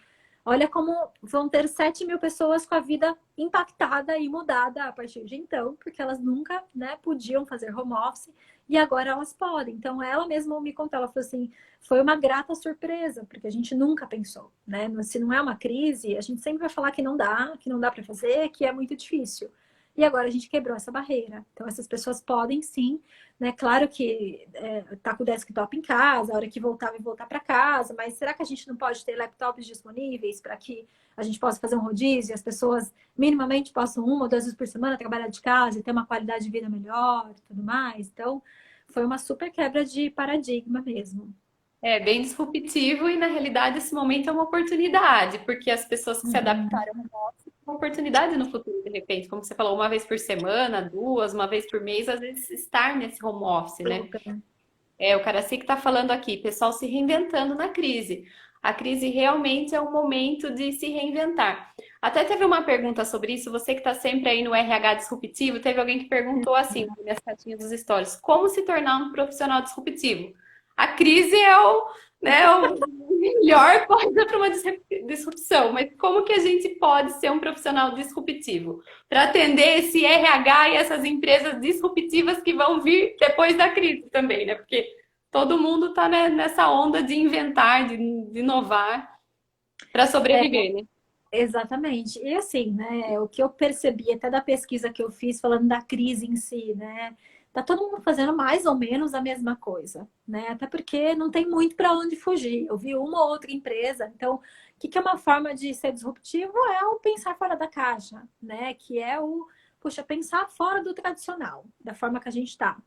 olha como vão ter 7.000 pessoas com a vida impactada e mudada a partir de então, porque elas nunca, né, podiam fazer home office e agora elas podem. Então, ela mesma me contou, ela falou assim, foi uma grata surpresa, porque a gente nunca pensou, né? Se não é uma crise, a gente sempre vai falar que não dá para fazer, que é muito difícil. E agora a gente quebrou essa barreira. Então, essas pessoas podem sim, né? Claro que tá com o desktop em casa, a hora que voltar, vai voltar para casa, mas será que a gente não pode ter laptops disponíveis para que a gente possa fazer um rodízio e as pessoas minimamente possam 1 ou 2 vezes por semana trabalhar de casa e ter uma qualidade de vida melhor e tudo mais? Então, foi uma super quebra de paradigma mesmo. É bem disruptivo e, na realidade, esse momento é uma oportunidade, porque as pessoas que se Uhum. adaptaram uma oportunidade no futuro, de repente, como você falou, uma vez por semana, duas, uma vez por mês, às vezes estar nesse home office, né? Super. É, o Caraci que está falando aqui, pessoal se reinventando na crise. A crise realmente é um momento de se reinventar. Até teve uma pergunta sobre isso, você que está sempre aí no RH disruptivo, teve alguém que perguntou assim, nas minhas caixinhas dos stories, como se tornar um profissional disruptivo? A crise é o melhor coisa para uma disrupção, mas como que a gente pode ser um profissional disruptivo? Para atender esse RH e essas empresas disruptivas que vão vir depois da crise também, né? Porque todo mundo está nessa onda de inventar, de inovar para É, sobreviver, né? exatamente. E assim, né, o que eu percebi até da pesquisa que eu fiz falando da crise em si, né, tá todo mundo fazendo mais ou menos a mesma coisa, né? Até porque não tem muito para onde fugir. Eu vi uma ou outra empresa, então, o que que é uma forma de ser disruptivo é o pensar fora da caixa, né? Que é o, puxa, pensar fora do tradicional, da forma que a gente está.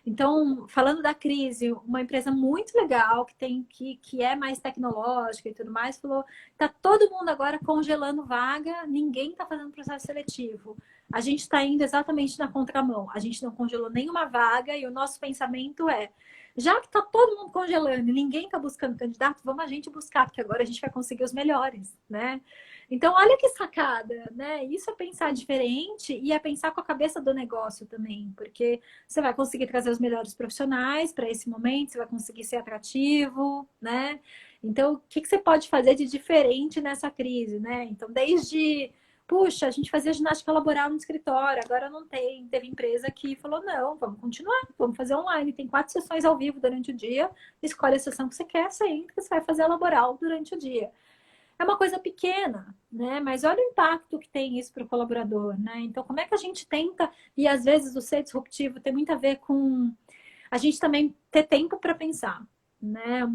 Então, falando da crise, uma empresa muito legal que é mais tecnológica e tudo mais, falou: tá todo mundo agora congelando vaga, ninguém está fazendo processo seletivo. A gente está indo exatamente na contramão. A gente não congelou nenhuma vaga e o nosso pensamento é: já que está todo mundo congelando e ninguém está buscando candidato, vamos a gente buscar, porque agora a gente vai conseguir os melhores, né? Então, olha que sacada, né? Isso é pensar diferente e é pensar com a cabeça do negócio também, porque você vai conseguir trazer os melhores profissionais para esse momento, você vai conseguir ser atrativo, né? Então, o que que você pode fazer de diferente nessa crise, né? Então, desde, puxa, a gente fazia ginástica laboral no escritório, agora não tem. Teve empresa que falou, não, vamos continuar, vamos fazer online. Tem 4 sessões ao vivo durante o dia, escolhe a sessão que você quer, você entra, você vai fazer a laboral durante o dia. É uma coisa pequena, né? Mas olha o impacto que tem isso para o colaborador, né? Então, como é que a gente tenta, e às vezes o ser disruptivo tem muito a ver com a gente também ter tempo para pensar, né?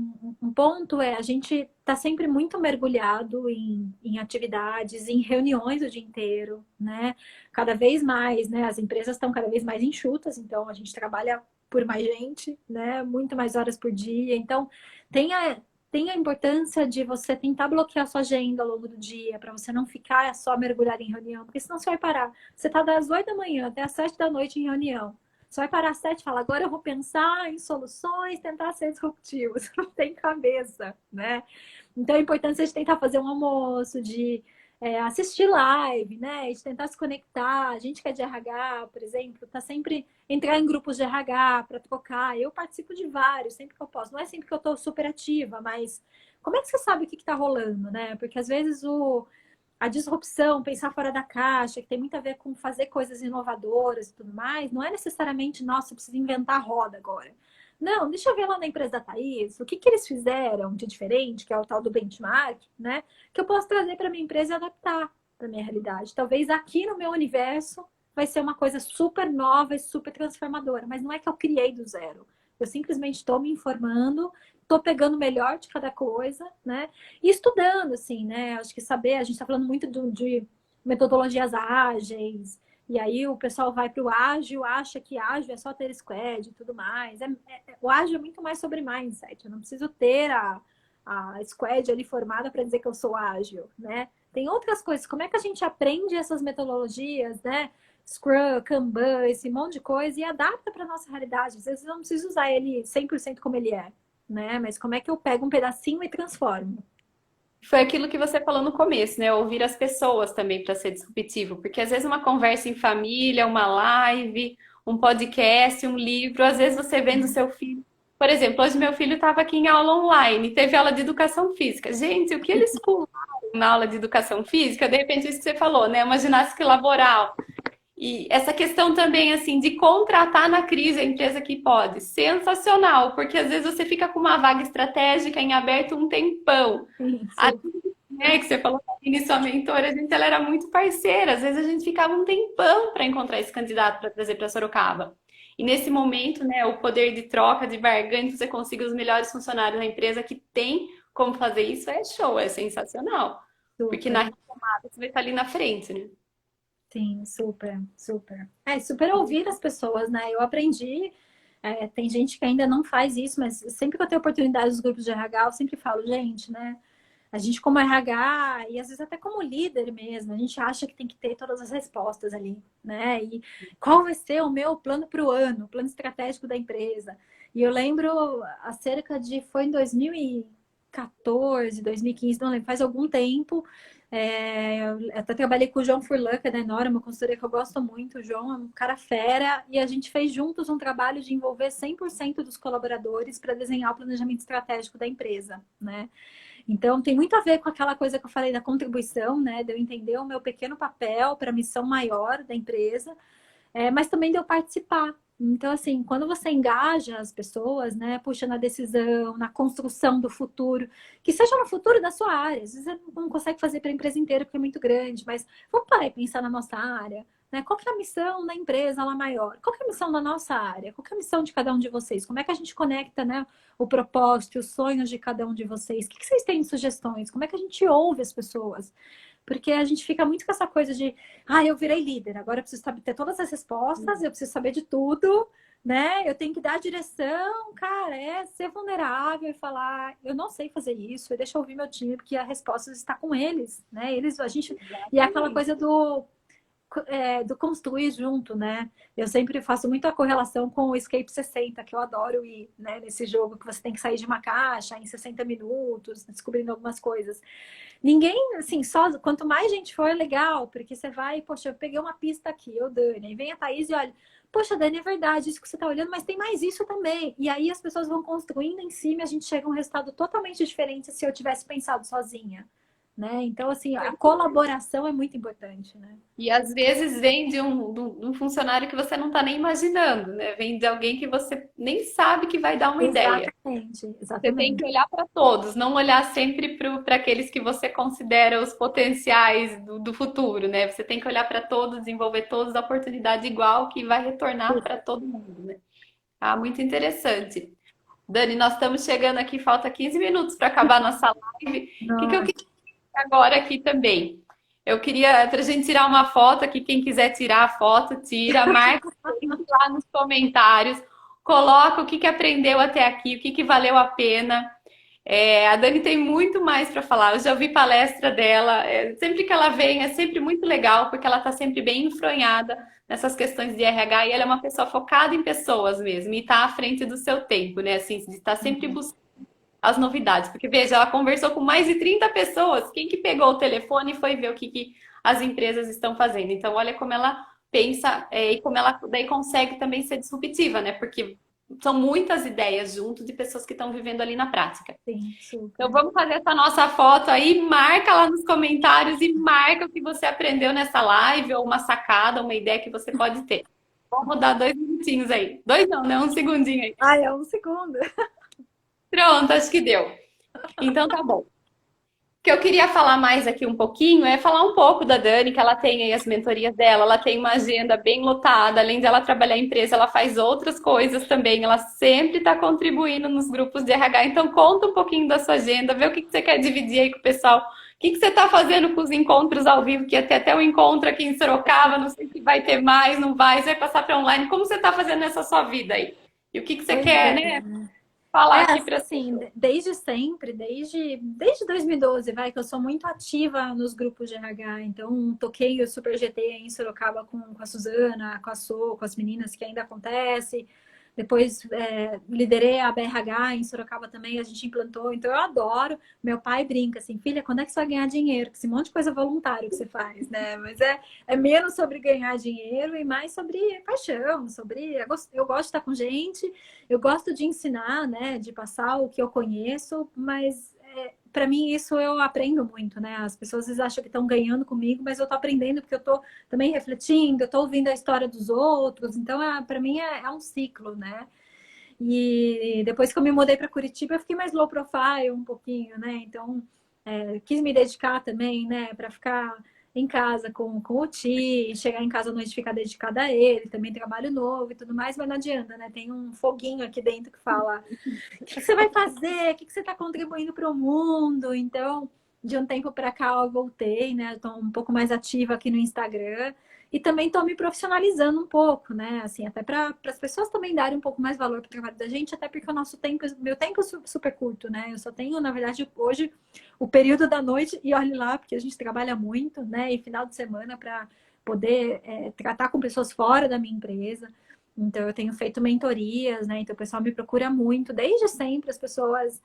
Um ponto é a gente tá sempre muito mergulhado em atividades, em reuniões o dia inteiro, né? Cada vez mais, né? As empresas estão cada vez mais enxutas, então a gente trabalha por mais gente, né? Muito mais horas por dia. Então, tem a importância de você tentar bloquear sua agenda ao longo do dia, para você não ficar só mergulhado em reunião, porque senão você vai parar. Você tá das 8 da manhã até as 7 da noite em reunião. Você vai parar às 7 e falar, agora eu vou pensar em soluções, tentar ser disruptivo. Você não tem cabeça, né? Então é importante a gente tentar fazer um almoço, de assistir live, né? De tentar se conectar. A gente que é de RH, por exemplo, tá sempre entrar em grupos de RH para trocar. Eu participo de vários, sempre que eu posso. Não é sempre que eu tô super ativa, mas como é que você sabe o que tá rolando, né? Porque às vezes a disrupção, pensar fora da caixa, que tem muito a ver com fazer coisas inovadoras e tudo mais, não é necessariamente, nossa, eu preciso inventar a roda agora. Não, deixa eu ver lá na empresa da Thaís, o que que eles fizeram de diferente, que é o tal do benchmark, né? Que eu posso trazer para minha empresa e adaptar para minha realidade. Talvez aqui no meu universo vai ser uma coisa super nova e super transformadora, mas não é que eu criei do zero. Eu simplesmente estou me informando, estou pegando o melhor de cada coisa, né? E estudando, assim, né? Acho que saber, a gente está falando muito de metodologias ágeis, e aí o pessoal vai para o ágil, acha que ágil é só ter squad e tudo mais. O ágil é muito mais sobre mindset. Eu não preciso ter a squad ali formada para dizer que eu sou ágil, né? Tem outras coisas. Como é que a gente aprende essas metodologias, né? Scrum, Kanban, esse monte de coisa e adapta para nossa realidade. Às vezes eu não preciso usar ele 100% como ele é, né? Mas como é que eu pego um pedacinho e transformo? Foi aquilo que você falou no começo, né? Ouvir as pessoas também para ser disruptivo, porque às vezes uma conversa em família, uma live, um podcast, um livro, às vezes você vendo seu filho. Por exemplo, hoje meu filho estava aqui em aula online, teve aula de educação física. Gente, o que eles pularam na aula de educação física? De repente, isso que você falou, né? Uma ginástica laboral. E essa questão também, assim, de contratar na crise a empresa que pode. Sensacional, porque às vezes você fica com uma vaga estratégica em aberto um tempão. A Isso. né, que você falou que sua mentora, ela era muito parceira. Às vezes a gente ficava um tempão para encontrar esse candidato para trazer para Sorocaba. E nesse momento, né, o poder de troca, de barganha, que você consiga os melhores funcionários da empresa que tem como fazer isso, é show, é sensacional. Porque na Super. retomada você vai estar ali na frente, né? Sim, super, super. É, super ouvir as pessoas, né? Eu aprendi, tem gente que ainda não faz isso, mas sempre que eu tenho oportunidade nos grupos de RH, eu sempre falo, gente, né? A gente como RH, e às vezes até como líder mesmo, a gente acha que tem que ter todas as respostas ali, né? E qual vai ser o meu plano para o ano, o plano estratégico da empresa? E eu lembro foi em 2014, 2015, não lembro, faz algum tempo, eu até trabalhei com o João Furlan, que é da Enora, uma consultoria que eu gosto muito. O João é um cara fera e a gente fez juntos um trabalho de envolver 100% dos colaboradores para desenhar o planejamento estratégico da empresa, né? Então, tem muito a ver com aquela coisa que eu falei da contribuição, né? De eu entender o meu pequeno papel para a missão maior da empresa, mas também de eu participar. Então, assim, quando você engaja as pessoas, né, puxa na decisão, na construção do futuro, que seja no futuro da sua área. Às vezes você não consegue fazer para a empresa inteira porque é muito grande, mas vamos parar e pensar na nossa área, né? Qual que é a missão da empresa lá maior? Qual que é a missão da nossa área? Qual que é a missão de cada um de vocês? Como é que a gente conecta, né, o propósito, os sonhos de cada um de vocês? O que que vocês têm de sugestões? Como é que a gente ouve as pessoas? Porque a gente fica muito com essa coisa de, eu virei líder, agora eu preciso ter todas as respostas, eu preciso saber de tudo, né? Eu tenho que dar a direção, cara, é ser vulnerável e falar, eu não sei fazer isso, e deixa eu ouvir meu time, porque a resposta está com eles, né? E é aquela coisa do construir junto, né? Eu sempre faço muito a correlação com o Escape 60, que eu adoro ir, né? Nesse jogo que você tem que sair de uma caixa em 60 minutos, descobrindo algumas coisas. Ninguém, assim, só quanto mais gente for, legal, porque você vai, poxa, eu peguei uma pista aqui, eu, Dani, aí vem a Thaís e olha, poxa, Dani, é verdade, isso que você tá olhando, mas tem mais isso também. E aí as pessoas vão construindo em cima e a gente chega a um resultado totalmente diferente se eu tivesse pensado sozinha, né? Então, assim, a colaboração é muito importante, né? E às vezes vem de um funcionário que você não está nem imaginando, né? Vem de alguém que você nem sabe que vai dar uma ideia. Exatamente, Você tem que exatamente. olhar para todos, não olhar sempre para aqueles que você considera os potenciais do futuro, né? Você tem que olhar para todos, desenvolver todos a oportunidade igual que vai retornar para todo mundo, né? Ah, muito interessante. Dani, nós estamos chegando aqui, falta 15 minutos para acabar a nossa live. O que eu Nossa, queria agora aqui também? Eu queria, para a gente tirar uma foto aqui, quem quiser tirar a foto, tira, marca lá nos comentários, coloca o que que aprendeu até aqui, o que que valeu a pena. A Dani tem muito mais para falar. Eu já ouvi palestra dela. Sempre que ela vem, é sempre muito legal, porque ela está sempre bem enfronhada nessas questões de RH e ela é uma pessoa focada em pessoas mesmo e está à frente do seu tempo, né? Assim, de estar sempre buscando as novidades. Porque, veja, ela conversou com mais de 30 pessoas. Quem que pegou o telefone e foi ver o que, que as empresas estão fazendo? Então, olha como ela pensa e como ela daí consegue também ser disruptiva, né? Porque são muitas ideias junto de pessoas que estão vivendo ali na prática. sim, Então super. vamos fazer essa nossa foto aí, marca lá nos comentários e marca o que você aprendeu nessa live, ou uma sacada, uma ideia que você pode ter. Vamos dar 2 minutinhos aí. Dois não, né? Um segundinho aí. Ai, é um segundo. Pronto, acho que deu. Então tá bom. Que eu queria falar mais aqui um pouquinho é falar um pouco da Dani, que ela tem aí as mentorias dela, ela tem uma agenda bem lotada, além de ela trabalhar em empresa, ela faz outras coisas também, ela sempre está contribuindo nos grupos de RH, então conta um pouquinho da sua agenda, vê o que que você quer dividir aí com o pessoal, o que que você está fazendo com os encontros ao vivo, que até o encontro aqui em Sorocaba, não sei se vai ter mais, não vai, você vai passar para online, como você está fazendo nessa sua vida aí? E o que que você Pois quer, é. né, falar aqui para as Assim, pessoas? desde sempre, desde 2012, vai, que eu sou muito ativa nos grupos de RH. Então, toquei o Super GT em Sorocaba com a Suzana, com a So, com as meninas, que ainda acontece. Depois, liderei a BRH em Sorocaba também, a gente implantou. Então, eu adoro. Meu pai brinca assim, filha, quando é que você vai ganhar dinheiro? Com esse monte de coisa voluntária que você faz, né? Mas é menos sobre ganhar dinheiro e mais sobre paixão, sobre... Eu gosto de estar com gente, eu gosto de ensinar, né? De passar o que eu conheço, mas para mim isso eu aprendo muito, né? As pessoas às vezes acham que estão ganhando comigo, mas eu tô aprendendo porque eu tô também refletindo, eu tô ouvindo a história dos outros, então para mim é um ciclo, né? E depois que eu me mudei para Curitiba, eu fiquei mais low profile um pouquinho, né? Então, quis me dedicar também, né? Para ficar em casa com o Ti, chegar em casa à noite e ficar dedicada a ele, também trabalho novo e tudo mais, mas não adianta, né? Tem um foguinho aqui dentro que fala: o que você vai fazer? O que você está contribuindo para o mundo? Então, de um tempo para cá, eu voltei, né? Estou um pouco mais ativa aqui no Instagram. E também estou me profissionalizando um pouco, né? Assim, até para as pessoas também darem um pouco mais valor para o trabalho da gente, até porque o nosso tempo, meu tempo é super curto, né? Eu só tenho, na verdade, hoje o período da noite, e olhe lá, porque a gente trabalha muito, né? E final de semana para poder tratar com pessoas fora da minha empresa. Então, eu tenho feito mentorias, né? Então, o pessoal me procura muito, desde sempre as pessoas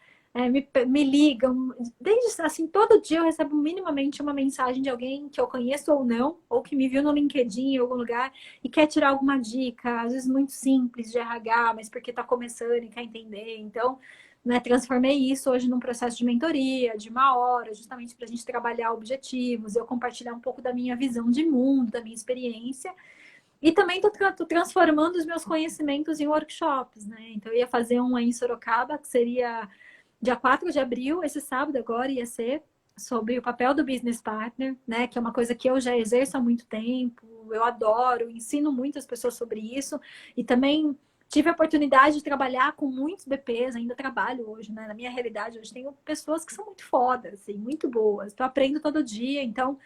me ligam, desde assim, todo dia eu recebo minimamente uma mensagem de alguém que eu conheço ou não, ou que me viu no LinkedIn em algum lugar e quer tirar alguma dica, às vezes muito simples de RH, mas porque está começando e quer entender. Então, né, transformei isso hoje num processo de mentoria, de 1 hora, justamente para a gente trabalhar objetivos, eu compartilhar um pouco da minha visão de mundo, da minha experiência. E também estou transformando os meus conhecimentos em workshops, né? Então, eu ia fazer um aí em Sorocaba, que seria dia 4 de abril, esse sábado agora ia ser, sobre o papel do business partner, né? Que é uma coisa que eu já exerço há muito tempo, eu adoro, ensino muitas pessoas sobre isso. E também tive a oportunidade de trabalhar com muitos BPs, ainda trabalho hoje, né? Na minha realidade, hoje tenho pessoas que são muito fodas, assim, muito boas. Estou aprendo todo dia, então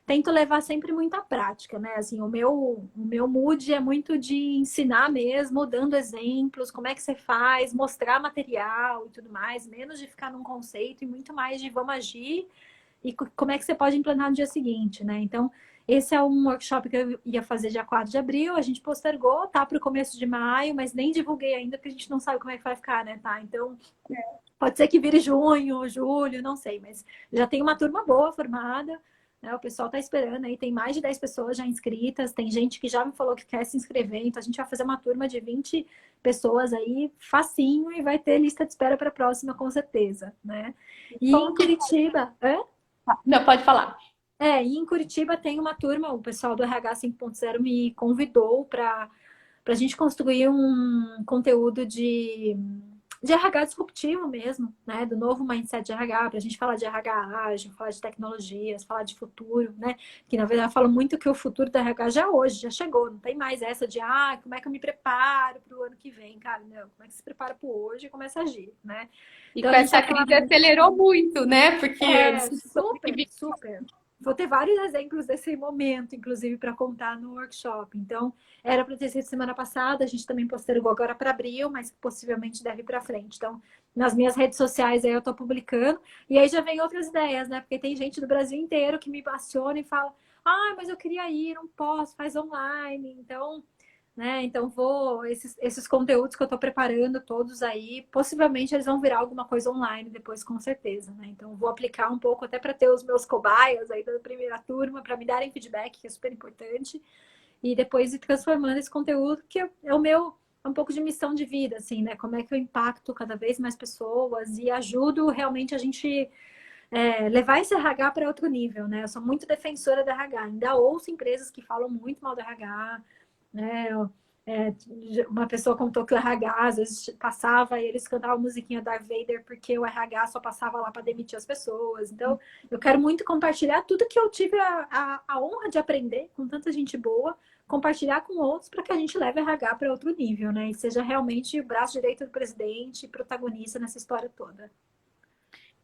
tento levar sempre muita prática, né? Assim, o meu mood é muito de ensinar mesmo, dando exemplos, como é que você faz, mostrar material e tudo mais, menos de ficar num conceito e muito mais de vamos agir e como é que você pode implantar no dia seguinte, né? Então, esse é um workshop que eu ia fazer dia 4 de abril, a gente postergou, tá para o começo de maio, mas nem divulguei ainda, porque a gente não sabe como é que vai ficar, né, tá? Então, pode ser que vire junho, julho, não sei, mas já tem uma turma boa formada, né? O pessoal está esperando aí, tem mais de 10 pessoas já inscritas, tem gente que já me falou que quer se inscrever, então a gente vai fazer uma turma de 20 pessoas aí, facinho, e vai ter lista de espera para a próxima, com certeza, né? E Como em que Curitiba, hã? Não, pode falar. E em Curitiba tem uma turma, o pessoal do RH 5.0 me convidou para a gente construir um conteúdo de RH disruptivo mesmo, né? Do novo mindset de RH, para a gente falar de RH ágil, falar de tecnologias, falar de futuro, né? Que na verdade eu falo muito que o futuro do RH já hoje, já chegou, não tem mais essa de como é que eu me preparo para o ano que vem, cara, não, como é que se prepara para o hoje e começa a agir, né? E Então com a gente essa vai falar crise acelerou muito, né? Porque eles soube que super, super. Vou ter vários exemplos desse momento, inclusive, para contar no workshop. Então, era para ter sido semana passada, a gente também postergou agora para abril, mas possivelmente deve ir para frente. Então, nas minhas redes sociais aí eu estou publicando, e aí já vem outras ideias, né? Porque tem gente do Brasil inteiro que me aciona e fala: mas eu queria ir, não posso, faz online. Então, né? Então esses conteúdos que eu estou preparando todos aí, possivelmente eles vão virar alguma coisa online depois, com certeza, né? Então vou aplicar um pouco até para ter os meus cobaias aí da primeira turma para me darem feedback, que é super importante, e depois ir transformando esse conteúdo que é o meu um pouco de missão de vida, assim, né? Como é que eu impacto cada vez mais pessoas e ajudo realmente a gente levar esse RH para outro nível, né? Eu sou muito defensora do RH, ainda ouço empresas que falam muito mal do RH, né? É, uma pessoa contou que o RH às vezes passava e eles cantavam a musiquinha Darth Vader porque o RH só passava lá para demitir as pessoas. Então, eu quero muito compartilhar tudo que eu tive a honra de aprender com tanta gente boa, compartilhar com outros para que a gente leve o RH para outro nível, né? E seja realmente o braço direito do presidente, protagonista nessa história toda.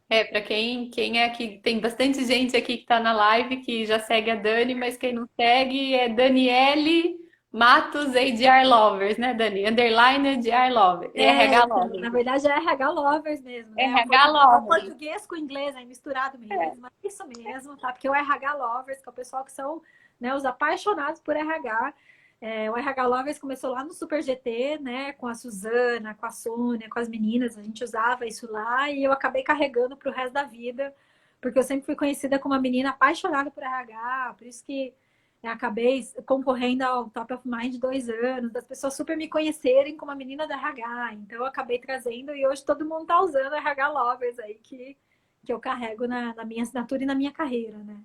Para quem é que tem bastante gente aqui que está na live que já segue a Dani, mas quem não segue é Daniele Matos ADR Lovers, né, Dani? Underline ADR Lovers, RH Então, na Lovers. verdade é RH Lovers mesmo, né? RH É o Lovers. português com o inglês aí misturado É. mesmo, é isso mesmo, tá? Porque o RH Lovers, que é o pessoal que são, né, os apaixonados por RH. O RH Lovers começou lá no Super GT, né? Com a Suzana, com a Sônia, com as meninas, a gente usava isso lá e eu acabei carregando pro resto da vida, porque eu sempre fui conhecida como uma menina apaixonada por RH, por isso que eu acabei concorrendo ao Top of Mind 2 anos, das pessoas super me conhecerem como a menina da RH. Então eu acabei trazendo e hoje todo mundo tá usando RH Lovers aí que eu carrego na minha assinatura e na minha carreira, né?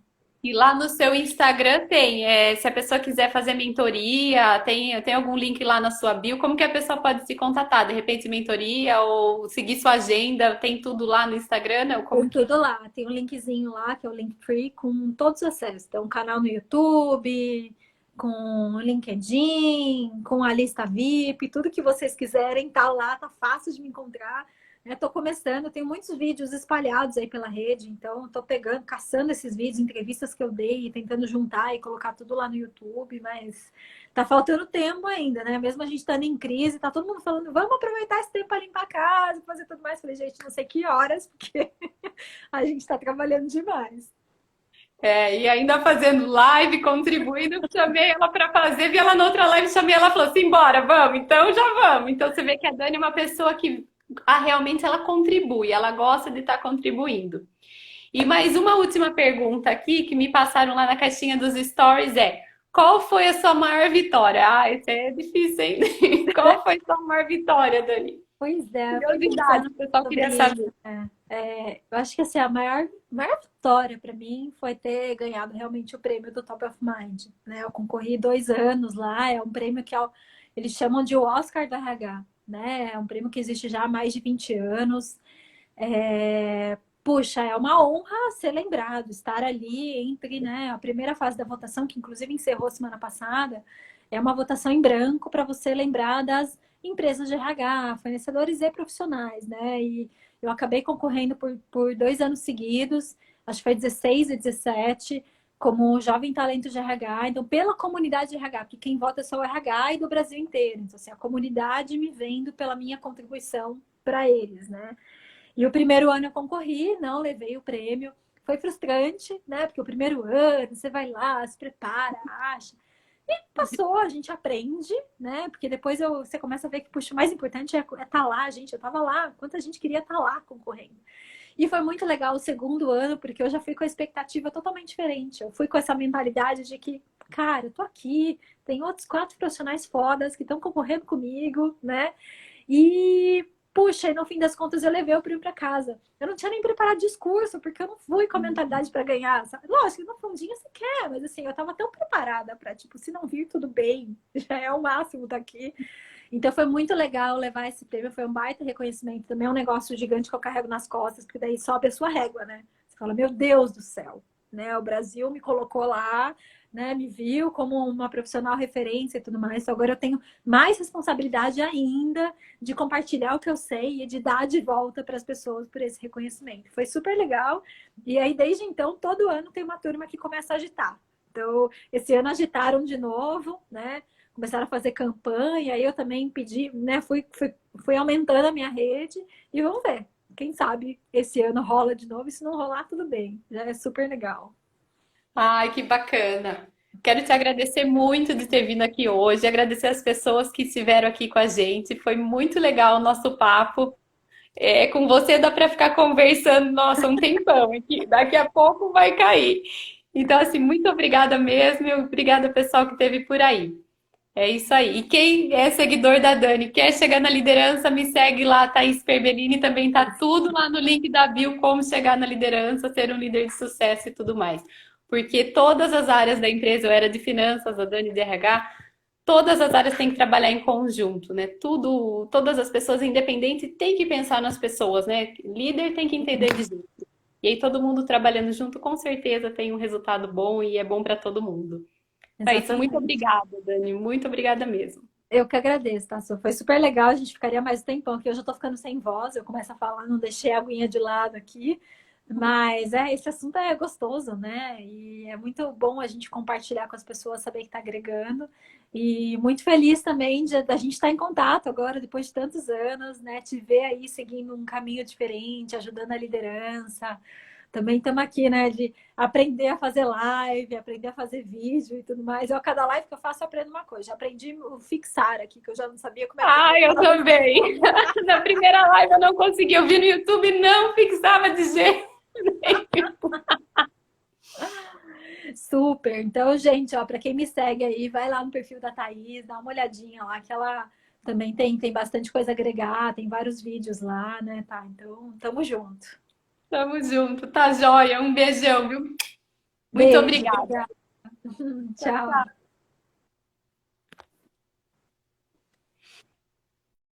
E lá no seu Instagram tem, se a pessoa quiser fazer mentoria, tem algum link lá na sua bio, como que a pessoa pode se contatar? De repente, mentoria ou seguir sua agenda, tem tudo lá no Instagram, não? Como Tem que... tudo lá, tem um linkzinho lá, que é o Linktree, com todos os acessos. Tem um canal no YouTube, com o LinkedIn, com a lista VIP, tudo que vocês quiserem tá lá, tá fácil de me encontrar. Tô começando, tenho muitos vídeos espalhados aí pela rede, então tô pegando, caçando esses vídeos, entrevistas que eu dei, tentando juntar e colocar tudo lá no YouTube, mas tá faltando tempo ainda, né? Mesmo a gente estando em crise, tá todo mundo falando, vamos aproveitar esse tempo para limpar a casa, fazer tudo mais. Falei, gente, não sei que horas, porque a gente está trabalhando demais. E ainda fazendo live, contribuindo, chamei ela para fazer, vi ela na outra live, chamei ela e falou assim, bora, vamos, então já vamos. Então você vê que a Dani é uma pessoa que realmente ela contribui, ela gosta de estar contribuindo. E mais uma última pergunta aqui que me passaram lá na caixinha dos stories qual foi a sua maior vitória? Isso é difícil, hein? Qual foi a sua maior vitória, Dani? Pois é, eu fui Curiosidade, pensando o pessoal sobre queria isso, saber. né? Eu acho que assim, a maior vitória para mim foi ter ganhado realmente o prêmio do Top of Mind, né? Eu concorri 2 anos lá, é um prêmio eles chamam de o Oscar do RH, né? É um prêmio que existe já há mais de 20 anos. Puxa, é uma honra ser lembrado, estar ali entre, né, a primeira fase da votação, que inclusive encerrou semana passada, é uma votação em branco para você lembrar das empresas de RH, fornecedores e profissionais, né? E eu acabei concorrendo por 2 anos seguidos, acho que foi 16 e 17, como jovem talento de RH, então pela comunidade de RH, porque quem vota é só o RH e do Brasil inteiro. Então, assim, a comunidade me vendo pela minha contribuição para eles, né? E o primeiro ano eu concorri, não levei o prêmio. Foi frustrante, né? Porque o primeiro ano você vai lá, se prepara, acha. E passou, a gente aprende, né? Porque depois você começa a ver que, puxa, o mais importante é estar lá, gente. Eu estava lá, quanta gente queria estar lá concorrendo. E foi muito legal o segundo ano, porque eu já fui com a expectativa totalmente diferente. Eu fui com essa mentalidade de que, cara, eu tô aqui, tem outros 4 profissionais fodas que estão concorrendo comigo, né? E Puxa, e no fim das contas eu levei o prêmio para casa. Eu não tinha nem preparado discurso, porque eu não fui com a mentalidade para ganhar, sabe? Lógico, no fundinho você quer, mas assim, eu tava tão preparada para, tipo, se não vir, tudo bem, já é o máximo daqui. Então foi muito legal levar esse prêmio, foi um baita reconhecimento. Também é um negócio gigante que eu carrego nas costas, porque daí sobe a sua régua, né? Você fala, meu Deus do céu, né? O Brasil me colocou lá, né? Me viu como uma profissional referência e tudo mais. Então agora eu tenho mais responsabilidade ainda de compartilhar o que eu sei e de dar de volta para as pessoas por esse reconhecimento. Foi super legal. E aí, desde então, todo ano tem uma turma que começa a agitar. Então, esse ano agitaram de novo, né? Começaram a fazer campanha, aí eu também pedi, né? Fui aumentando a minha rede e vamos ver. Quem sabe esse ano rola de novo, e se não rolar, tudo bem. Já é super legal. Ai, que bacana. Quero te agradecer muito de ter vindo aqui hoje, agradecer as pessoas que estiveram aqui com a gente. Foi muito legal o nosso papo. Com você dá para ficar conversando, nossa, um tempão, aqui. Daqui a pouco vai cair. Então, assim, muito obrigada mesmo e obrigada pessoal que esteve por aí. É isso aí. E quem é seguidor da Dani, quer chegar na liderança, me segue lá, Thaís Perbellini, também tá tudo lá no link da bio, como chegar na liderança, ser um líder de sucesso e tudo mais. Porque todas as áreas da empresa, eu era de finanças, a Dani de RH, todas as áreas têm que trabalhar em conjunto, né? Tudo, todas as pessoas independentes têm que pensar nas pessoas, né? Líder tem que entender de gente. E aí todo mundo trabalhando junto, com certeza tem um resultado bom e é bom para todo mundo. É isso, muito Exatamente. obrigada, Dani. Muito obrigada mesmo. Eu que agradeço, tá? Foi super legal, a gente ficaria mais um tempão, que hoje eu tô ficando sem voz, eu começo a falar, não deixei a aguinha de lado aqui, mas esse assunto é gostoso, né? E é muito bom a gente compartilhar com as pessoas, saber que tá agregando, e muito feliz também de a gente estar em contato agora, depois de tantos anos, né? Te ver aí seguindo um caminho diferente, ajudando a liderança. Também estamos aqui, né, de aprender a fazer live, aprender a fazer vídeo e tudo mais. Eu, a cada live que eu faço, eu aprendo uma coisa. Já aprendi o fixar aqui, que eu já não sabia como era que eu Ah, eu fixava. também. Na primeira live eu não consegui. Eu vi no YouTube e não fixava de jeito nenhum. Super. Então, gente, ó, para quem me segue aí, vai lá no perfil da Thaís, dá uma olhadinha lá, que ela também tem bastante coisa a agregar, tem vários vídeos lá, né, tá? Então, tamo junto. Tamo junto, tá joia. Um beijão, viu? Muito Beijo, obrigada. obrigada. Tchau.